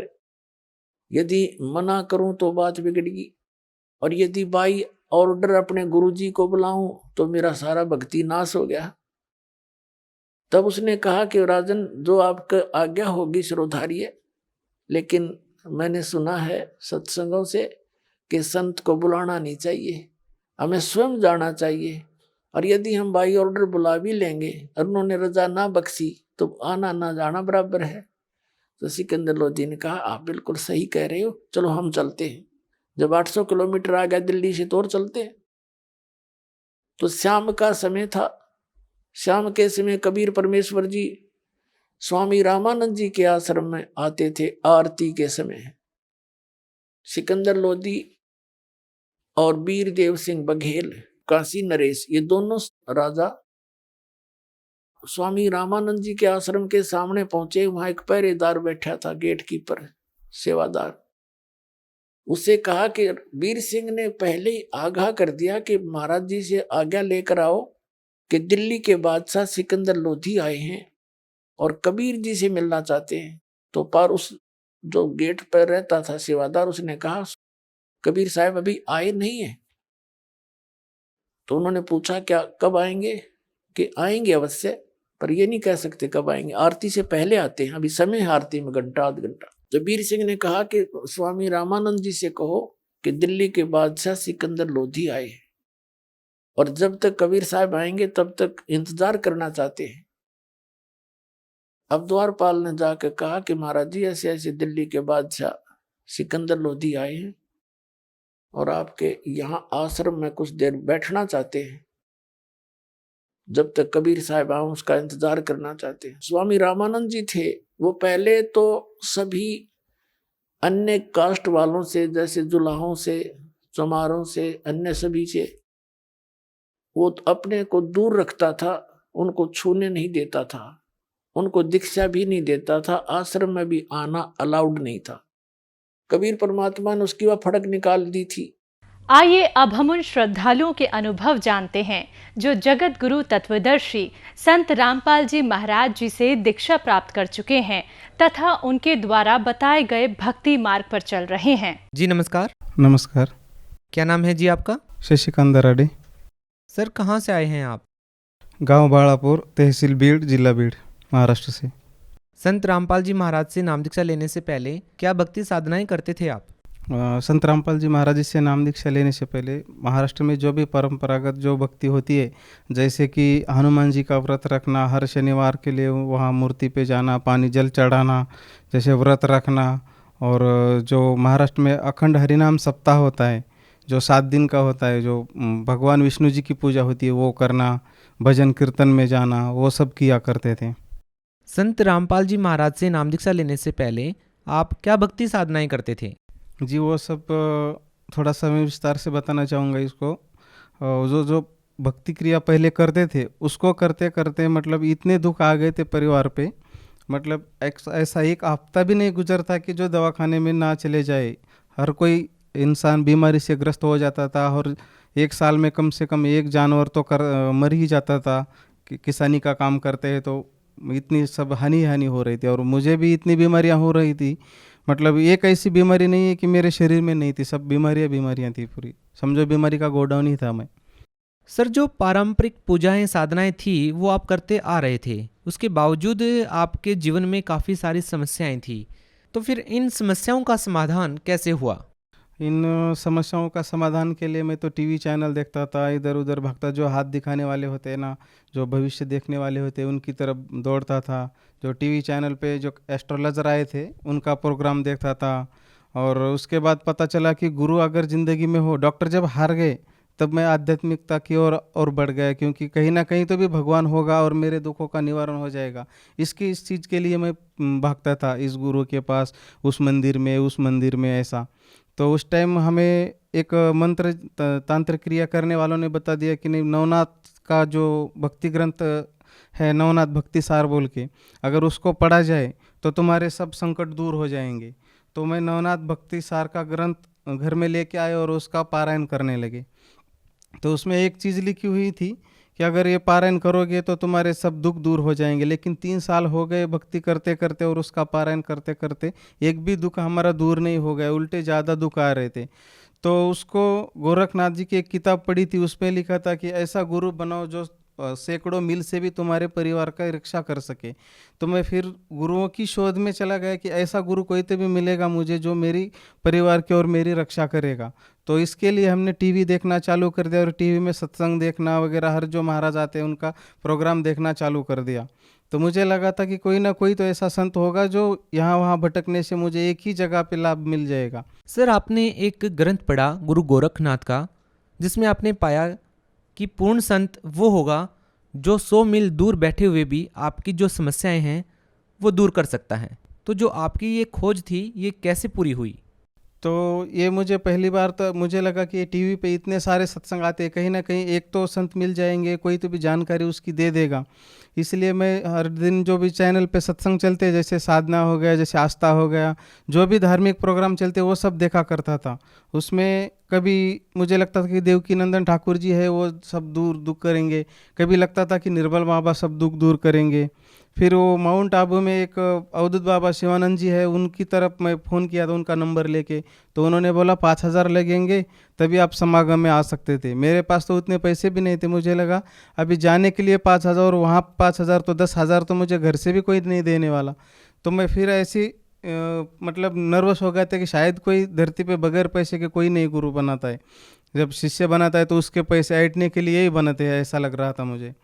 यदि मना करूं तो बात बिगड़गी, और यदि बाई ऑर्डर अपने गुरुजी को बुलाऊं तो मेरा सारा भक्ति नाश हो गया। तब उसने कहा कि राजन, जो आपका आज्ञा होगी शिरोधार्य, लेकिन मैंने सुना है सत्संगों से कि संत को बुलाना नहीं चाहिए, हमें स्वयं जाना चाहिए, और यदि हम बाई ऑर्डर बुला भी लेंगे और उन्होंने रजा ना बख्शी तो आना ना जाना बराबर है। तो सिकंदर लोधी ने कहा, आप बिल्कुल सही कह रहे हो, चलो हम चलते हैं। जब 800 किलोमीटर आ गया दिल्ली से तो और चलते हैं। तो शाम का समय था। शाम के समय कबीर परमेश्वर जी स्वामी रामानंद जी के आश्रम में आते थे आरती के समय। सिकंदर लोधी और वीरदेव सिंह बघेल, काशी नरेश, ये दोनों राजा स्वामी रामानंद जी के आश्रम के सामने पहुंचे। वहां एक पहरेदार बैठा था, गेट कीपर, सेवादार। उसे कहा कि वीर सिंह ने पहले ही आगाह कर दिया कि महाराज जी से आज्ञा लेकर आओ कि दिल्ली के बादशाह सिकंदर लोधी आए हैं और कबीर जी से मिलना चाहते हैं। तो पर उस जो गेट पर रहता था सेवादार, उसने कहा, कबीर साहब अभी आए नहीं है। तो उन्होंने पूछा, क्या कब आएंगे? कि आएंगे अवश्य, पर ये नहीं कह सकते कब आएंगे, आरती से पहले आते हैं, अभी समय है आरती में, घंटा आध घंटा। तो वीर सिंह ने कहा कि स्वामी रामानंद जी से कहो कि दिल्ली के बादशाह सिकंदर लोधी आए हैं और जब तक कबीर साहब आएंगे तब तक इंतजार करना चाहते हैं। अब द्वारपाल ने जाकर कहा कि महाराज जी, ऐसे ऐसे दिल्ली के बादशाह सिकंदर लोधी आए हैं और आपके यहाँ आश्रम में कुछ देर बैठना चाहते हैं, जब तक कबीर साहब आए उसका इंतजार करना चाहते हैं। स्वामी रामानंद जी थे, वो पहले तो सभी अन्य कास्ट वालों से, जैसे जुलाहों से, चमारों से, अन्य सभी से वो अपने को दूर रखता था, उनको छूने नहीं देता था, उनको दीक्षा भी नहीं देता था, आश्रम में भी आना अलाउड नहीं था। कबीर परमात्मा ने उसकी वह फड़क निकाल दी थी। आइए अब हम उन श्रद्धालुओं के अनुभव जानते हैं जो जगत गुरु तत्वदर्शी संत रामपाल जी महाराज जी से दीक्षा प्राप्त कर चुके हैं तथा उनके द्वारा बताए गए भक्ति मार्ग पर चल रहे हैं। जी नमस्कार। नमस्कार। क्या नाम है जी आपका? शशिकांत दराडे। सर कहाँ से आए हैं आप? गांव बाड़ापुर, तहसील बीड़, जिला बीड़, महाराष्ट्र से। संत रामपाल जी महाराज से नाम दीक्षा लेने से पहले क्या भक्ति साधनाएं करते थे आप? संत रामपाल जी महाराज जी से नाम दीक्षा लेने से पहले महाराष्ट्र में जो भी परंपरागत जो भक्ति होती है, जैसे कि हनुमान जी का व्रत रखना, हर शनिवार के लिए वहाँ मूर्ति पे जाना, पानी जल चढ़ाना, जैसे व्रत रखना, और जो महाराष्ट्र में अखंड हरिनाम सप्ताह होता है जो 7 दिन का होता है, जो भगवान विष्णु जी की पूजा होती है वो करना, भजन कीर्तन में जाना, वो सब किया करते थे। संत रामपाल जी महाराज से नाम दीक्षा लेने से पहले आप क्या भक्ति साधनाएं करते थे? जी वो सब थोड़ा सा मैं विस्तार से बताना चाहूँगा इसको। जो भक्ति क्रिया पहले करते थे उसको करते करते मतलब इतने दुख आ गए थे परिवार पे, मतलब ऐसा एक हफ्ता भी नहीं गुजरता कि जो दवाखाने में ना चले जाए। हर कोई इंसान बीमारी से ग्रस्त हो जाता था और 1 साल में कम से कम 1 जानवर तो मर ही जाता था। कि किसानी का काम करते हैं तो इतनी सब हानि हो रही थी और मुझे भी इतनी बीमारियां हो रही थी। मतलब एक ऐसी बीमारी नहीं है कि मेरे शरीर में नहीं थी, सब बीमारियां थी पूरी, समझो बीमारी का गोडाउन ही था मैं। सर जो पारंपरिक पूजाएं साधनाएं थी वो आप करते आ रहे थे, उसके बावजूद आपके जीवन में काफ़ी सारी समस्याएं थी, तो फिर इन समस्याओं का समाधान कैसे हुआ? इन समस्याओं का समाधान के लिए मैं तो टीवी चैनल देखता था, इधर उधर भागता, जो हाथ दिखाने वाले होते हैं ना, जो भविष्य देखने वाले होते हैं उनकी तरफ दौड़ता था। जो टीवी चैनल पे जो एस्ट्रोलॉजर आए थे उनका प्रोग्राम देखता था। और उसके बाद पता चला कि गुरु अगर ज़िंदगी में हो, डॉक्टर जब हार गए तब मैं आध्यात्मिकता की ओर और बढ़ गया, क्योंकि कहीं ना कहीं तो भी भगवान होगा और मेरे दुखों का निवारण हो जाएगा। इस चीज़ के लिए मैं भागता था इस गुरु के पास, उस मंदिर में ऐसा। तो उस टाइम हमें एक मंत्र तांत्रिक क्रिया करने वालों ने बता दिया कि नहीं, नवनाथ का जो भक्ति ग्रंथ है, नवनाथ भक्ति सार बोल के, अगर उसको पढ़ा जाए तो तुम्हारे सब संकट दूर हो जाएंगे। तो मैं नवनाथ भक्ति सार का ग्रंथ घर में लेके आए और उसका पारायण करने लगे। तो उसमें एक चीज़ लिखी हुई थी कि अगर ये पारायण करोगे तो तुम्हारे सब दुख दूर हो जाएंगे। लेकिन 3 साल हो गए भक्ति करते करते और उसका पारायण करते करते, एक भी दुख हमारा दूर नहीं हो गया, उल्टे ज़्यादा दुख आ रहे थे। तो उसको गोरखनाथ जी की एक किताब पढ़ी थी, उसमें लिखा था कि ऐसा गुरु बनाओ जो सैकड़ों मील से भी तुम्हारे परिवार का रक्षा कर सके। तो मैं फिर गुरुओं की शोध में चला गया कि ऐसा गुरु कोई तो भी मिलेगा मुझे जो मेरी परिवार की और मेरी रक्षा करेगा। तो इसके लिए हमने टीवी देखना चालू कर दिया और टीवी में सत्संग देखना वगैरह, हर जो महाराज आते हैं उनका प्रोग्राम देखना चालू कर दिया। तो मुझे लगा था कि कोई ना कोई तो ऐसा संत होगा जो यहाँ वहाँ भटकने से मुझे एक ही जगह पे लाभ मिल जाएगा। सर, आपने एक ग्रंथ पढ़ा गुरु गोरखनाथ का, जिसमें आपने पाया कि पूर्ण संत वो होगा जो 100 मील दूर बैठे हुए भी आपकी जो समस्याएं हैं वो दूर कर सकता है। तो जो आपकी ये खोज थी, ये कैसे पूरी हुई? तो ये मुझे पहली बार तो मुझे लगा कि टीवी पे इतने सारे सत्संग आते हैं, कहीं ना कहीं एक तो संत मिल जाएंगे, कोई तो भी जानकारी उसकी दे देगा। इसलिए मैं हर दिन जो भी चैनल पे सत्संग चलते हैं, जैसे साधना हो गया, जैसे आस्था हो गया, जो भी धार्मिक प्रोग्राम चलते वो सब देखा करता था। उसमें कभी मुझे लगता था कि देवकी नंदन ठाकुर जी है वो सब दूर दुख करेंगे, कभी लगता था कि निर्मल बाबा सब दुख दूर करेंगे। फिर वो माउंट आबू में एक अवधूत बाबा शिवानंद जी है, उनकी तरफ मैं फ़ोन किया था उनका नंबर लेके, तो उन्होंने बोला 5,000 लगेंगे तभी आप समागम में आ सकते थे। मेरे पास तो उतने पैसे भी नहीं थे, मुझे लगा अभी जाने के लिए 5,000 और वहाँ 5,000 तो 10,000 तो मुझे घर से भी कोई नहीं देने वाला। तो मैं फिर ऐसी मतलब नर्वस हो गया था कि शायद कोई धरती पे बगैर पैसे के कोई नहीं गुरु बनाता है, जब शिष्य बनाता है तो उसके पैसे ऐंठने के लिए ही बनाते हैं, ऐसा लग रहा था मुझे।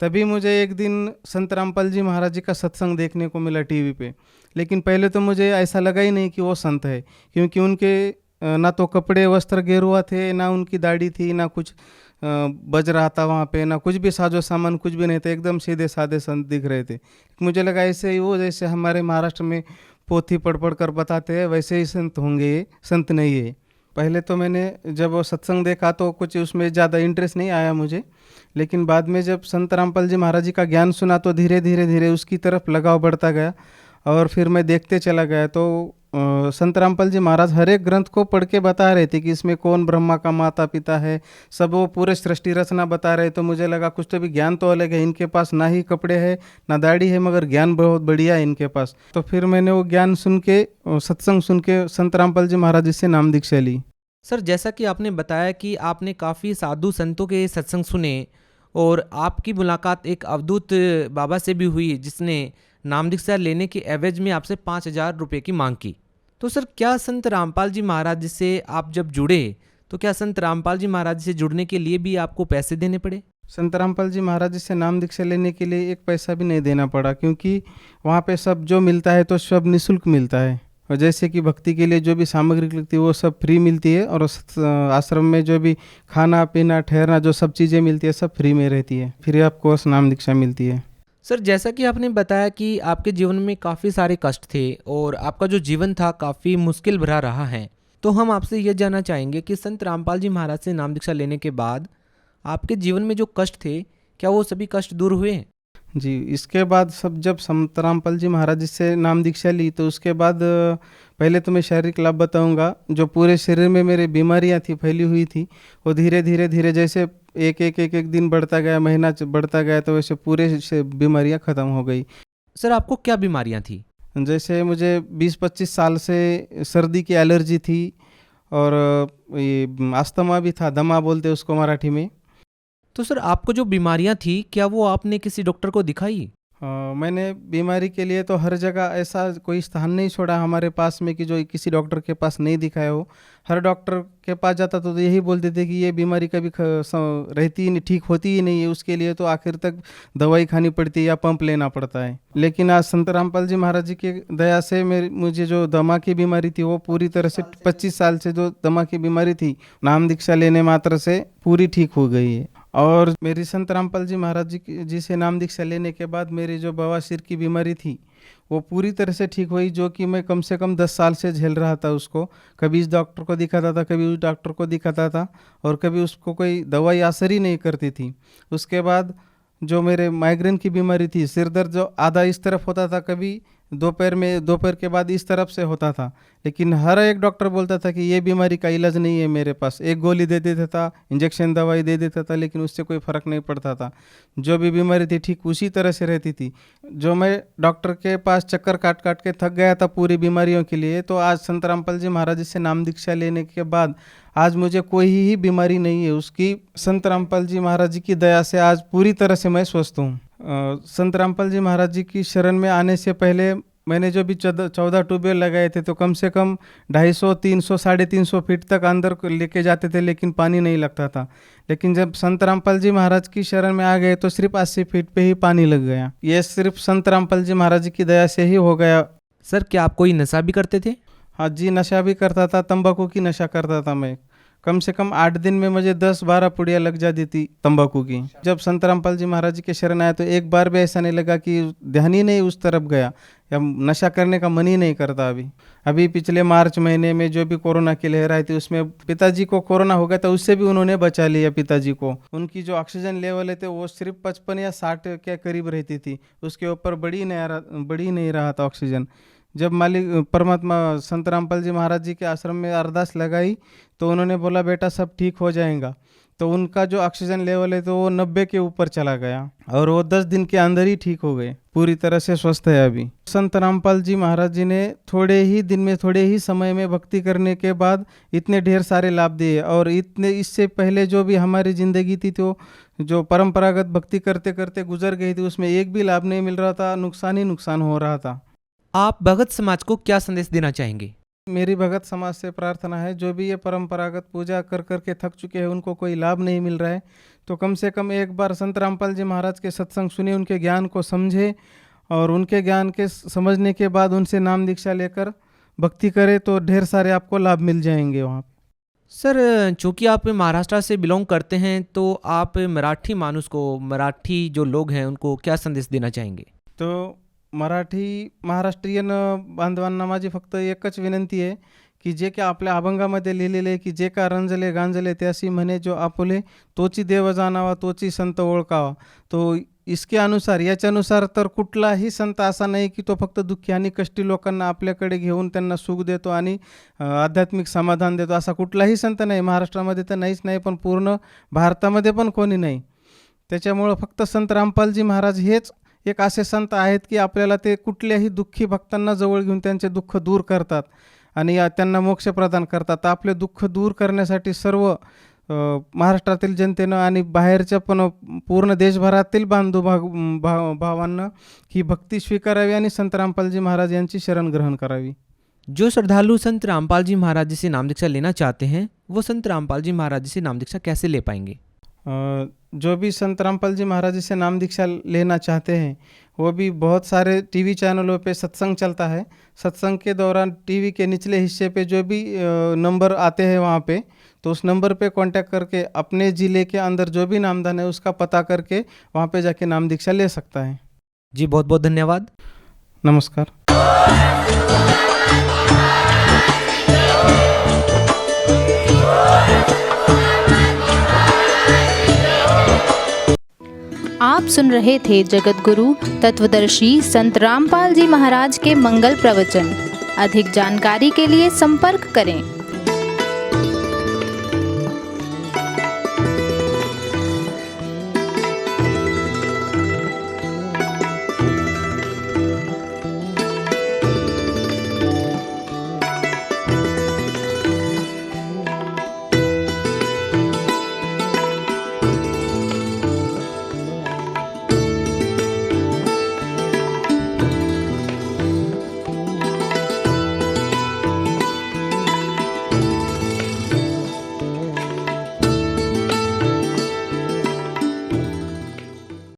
तभी मुझे एक दिन संत रामपाल जी महाराज जी का सत्संग देखने को मिला टीवी पे। लेकिन पहले तो मुझे ऐसा लगा ही नहीं कि वो संत है, क्योंकि उनके ना तो कपड़े वस्त्र गेरुआ थे, ना उनकी दाढ़ी थी, ना कुछ बज रहा था वहाँ पे, ना कुछ भी साजो सामान कुछ भी नहीं था, एकदम सीधे साधे संत दिख रहे थे। मुझे लगा ऐसे ही वो जैसे हमारे महाराष्ट्र में पोथी पढ़ कर बताते हैं वैसे ही संत होंगे, ये संत नहीं है। पहले तो मैंने जब वो सत्संग देखा तो कुछ उसमें ज़्यादा इंटरेस्ट नहीं आया मुझे, लेकिन बाद में जब संत रामपाल जी महाराज जी का ज्ञान सुना तो धीरे धीरे उसकी तरफ लगाव बढ़ता गया और फिर मैं देखते चला गया। तो संत रामपाल जी महाराज हर एक ग्रंथ को पढ़ के बता रहे थे कि इसमें कौन ब्रह्मा का माता पिता है, सब वो पूरे सृष्टि रचना बता रहे। तो मुझे लगा कुछ तो भी ज्ञान तो अलग है, इनके पास ना ही कपड़े है ना दाढ़ी है, मगर ज्ञान बहुत बढ़िया है इनके पास। तो फिर मैंने वो ज्ञान सुन के, सत्संग सुन के संत रामपाल जी महाराज जी से नाम दीक्षा ली। सर, जैसा कि आपने बताया कि आपने काफ़ी साधु संतों के सत्संग सुने और आपकी मुलाकात एक अवधूत बाबा से भी हुई जिसने नाम दीक्षा लेने के एवज में आपसे 5,000 रुपये की मांग की। तो सर, क्या संत रामपाल जी महाराज जी से आप जब जुड़े तो क्या संत रामपाल जी महाराज जी से जुड़ने के लिए भी आपको पैसे देने पड़े? संत रामपाल जी महाराज जी से नाम दीक्षा लेने के लिए एक पैसा भी नहीं देना पड़ा, क्योंकि वहाँ पे सब जो मिलता है तो सब निःशुल्क मिलता है। और जैसे कि भक्ति के लिए जो भी सामग्री लगती है वो सब फ्री मिलती है, और आश्रम में जो भी खाना पीना ठहरना जो सब चीज़ें मिलती है सब फ्री में रहती है, फ्री ऑफ कॉस्ट नाम दीक्षा मिलती है। सर, जैसा कि आपने बताया कि आपके जीवन में काफ़ी सारे कष्ट थे और आपका जो जीवन था काफ़ी मुश्किल भरा रहा है, तो हम आपसे यह जानना चाहेंगे कि संत रामपाल जी महाराज से नाम दीक्षा लेने के बाद आपके जीवन में जो कष्ट थे, क्या वो सभी कष्ट दूर हुए? जी, इसके बाद सब जब संत रामपाल जी महाराज जी से नाम दीक्षा ली तो उसके बाद पहले तो मैं शारीरिक लाभ बताऊंगा। जो पूरे शरीर में मेरे बीमारियां थी फैली हुई थी, वो धीरे धीरे जैसे एक दिन बढ़ता गया, महीना बढ़ता गया, तो वैसे पूरे से बीमारियां ख़त्म हो गई। सर, आपको क्या बीमारियां थी? जैसे मुझे 20-25 साल से सर्दी की एलर्जी थी, और ये अस्थमा भी था, दमा बोलते उसको मराठी में। तो सर, आपको जो बीमारियां थी क्या वो आपने किसी डॉक्टर को दिखाई? मैंने बीमारी के लिए तो हर जगह ऐसा कोई स्थान नहीं छोड़ा हमारे पास में कि जो किसी डॉक्टर के पास नहीं दिखाया हो। हर डॉक्टर के पास जाता तो यही बोलते थे कि ये बीमारी कभी रहती ही नहीं, ठीक होती ही नहीं है, उसके लिए तो आखिर तक दवाई खानी पड़ती है या पंप लेना पड़ता है। लेकिन आज संत रामपाल जी महाराज जी की दया से मुझे जो दमा की बीमारी थी वो पूरी तरह से 25 साल से जो दमा की बीमारी थी, नाम दीक्षा लेने मात्र से पूरी ठीक हो गई है। और मेरी संत रामपाल जी महाराज जी से नाम दीक्षा लेने के बाद मेरी जो बवासीर की बीमारी थी वो पूरी तरह से ठीक हुई, जो कि मैं कम से कम 10 साल से झेल रहा था उसको। कभी इस डॉक्टर को दिखाता था, कभी उस डॉक्टर को दिखाता था, और कभी उसको कोई दवाई असर ही नहीं करती थी। उसके बाद जो मेरे माइग्रेन की बीमारी थी, सिर दर्द जो आधा इस तरफ होता था, कभी दोपहर के बाद इस तरफ से होता था, लेकिन हर एक डॉक्टर बोलता था कि ये बीमारी का इलाज नहीं है मेरे पास। एक गोली दे देता था, इंजेक्शन दवाई दे देता था, लेकिन उससे कोई फ़र्क नहीं पड़ता था। जो भी बीमारी थी ठीक उसी तरह से रहती थी। जो मैं डॉक्टर के पास चक्कर काट काट के थक गया था पूरी बीमारियों के लिए, तो आज संत रामपाल जी महाराज जी से नाम दीक्षा लेने के बाद आज मुझे कोई ही बीमारी नहीं है। उसकी संत रामपाल जी महाराज जी की दया से आज पूरी तरह से मैं स्वस्थ हूँ। संत रामपाल जी महाराज जी की शरण में आने से पहले मैंने जो भी 14 ट्यूबवेल लगाए थे तो कम से कम 250, 300, 350 फीट तक अंदर लेके जाते थे, लेकिन पानी नहीं लगता था। लेकिन जब संत रामपाल जी महाराज की शरण में आ गए तो सिर्फ 80 फीट पे ही पानी लग गया। ये सिर्फ संत रामपाल जी महाराज जी की दया से ही हो गया। सर, क्या आप कोई नशा भी करते थे? हाँ जी, नशा भी करता था, तंबाकू की नशा करता था मैं। कम से कम 8 दिन में मुझे 10-12 पुड़िया लग जाती थी तंबाकू की। जब संत रामपाल जी महाराज जी के शरण आया तो एक बार भी ऐसा नहीं लगा कि ध्यान ही नहीं उस तरफ गया या नशा करने का मन ही नहीं करता। अभी पिछले मार्च महीने में जो भी कोरोना की लहर आई थी उसमें पिताजी को कोरोना हो गया था, उससे भी उन्होंने बचा लिया पिताजी को। उनकी जो ऑक्सीजन लेवल थे वो सिर्फ 55 या 60 के करीब रहती थी, उसके ऊपर बढ़ी नहीं रहा था ऑक्सीजन। जब मालिक परमात्मा संत रामपाल जी महाराज जी के आश्रम में अरदास लगाई तो उन्होंने बोला बेटा सब ठीक हो जाएगा, तो उनका जो ऑक्सीजन लेवल है तो वो 90 के ऊपर चला गया और वो 10 दिन के अंदर ही ठीक हो गए, पूरी तरह से स्वस्थ है अभी। संत रामपाल जी महाराज जी ने थोड़े ही दिन में, थोड़े ही समय में भक्ति करने के बाद इतने ढेर सारे लाभ दिए। और इतने इससे पहले जो भी हमारी ज़िंदगी थी तो जो परंपरागत भक्ति करते करते गुजर गई थी उसमें एक भी लाभ नहीं मिल रहा था, नुकसान ही नुकसान हो रहा था। आप भगत समाज को क्या संदेश देना चाहेंगे? मेरी भगत समाज से प्रार्थना है, जो भी ये परंपरागत पूजा कर कर के थक चुके हैं, उनको कोई लाभ नहीं मिल रहा है, तो कम से कम एक बार संत रामपाल जी महाराज के सत्संग सुनिए, उनके ज्ञान को समझे और उनके ज्ञान के समझने के बाद उनसे नाम दीक्षा लेकर भक्ति करें तो ढेर सारे आपको लाभ मिल जाएंगे वहाँ। सर, चूँकि आप महाराष्ट्र से बिलोंग करते हैं तो आप मराठी मानुस को, मराठी जो लोग हैं उनको क्या संदेश देना चाहेंगे? तो मराठी महाराष्ट्रीयन बांधवांना माझी फक्त एकच विनंती आहे की जे काय आपल्या अभंगामध्ये लिहिलेले आहे की जे का रंजले गांजले त्यासी म्हणे जो आपुले, तोची देव जाणावा तोची संत ओळखावा। तो इसके अनुसार, याच्यानुसार तर कुठलाही संत असा नाही की तो फक्त दुःखी आणि कष्टी लोकांना आपल्याकडे घेऊन त्यांना सुख देतो आणि आध्यात्मिक समाधान देतो, असा कुठलाही संत नाही। महाराष्ट्रामध्ये तर नाहीच नाही, पण पूर्ण भारतामध्ये पण कोणी नाही। त्याच्यामुळं फक्त संत रामपालजी महाराज हेच एक असे संत आहेत की आपल्याला ते कुठल्याही दुःखी भक्तांना जवळ घेऊन त्यांचे दुःख दूर करतात आणि त्यांना मोक्ष प्रदान करतात। आपले दुःख दूर करण्यासाठी सर्व महाराष्ट्रातील जनतेनं आणि बाहेरच्या पण पूर्ण देशभरातील बांधव भावांना ही भक्ती स्वीकारावी आणि संत रामपाल जी महाराज यांची शरण ग्रहण करावी। जो श्रद्धालु संत रामपाल जी महाराज जी से नाम दीक्षा लेना चाहते हैं वो संत रामपाल जी महाराज जी से नाम दीक्षा कैसे ले पाएंगे? जो भी संत रामपाल जी महाराज जी से नाम दीक्षा लेना चाहते हैं वो भी बहुत सारे टीवी चैनलों पे सत्संग चलता है। सत्संग के दौरान टीवी के निचले हिस्से पे जो भी नंबर आते हैं वहाँ पे, तो उस नंबर पे कांटेक्ट करके अपने ज़िले के अंदर जो भी नामदान है उसका पता करके वहाँ पे जाके नाम दीक्षा ले सकता है। जी, बहुत बहुत धन्यवाद। नमस्कार। आप सुन रहे थे जगत गुरु तत्वदर्शी संत रामपाल जी महाराज के मंगल प्रवचन। अधिक जानकारी के लिए संपर्क करें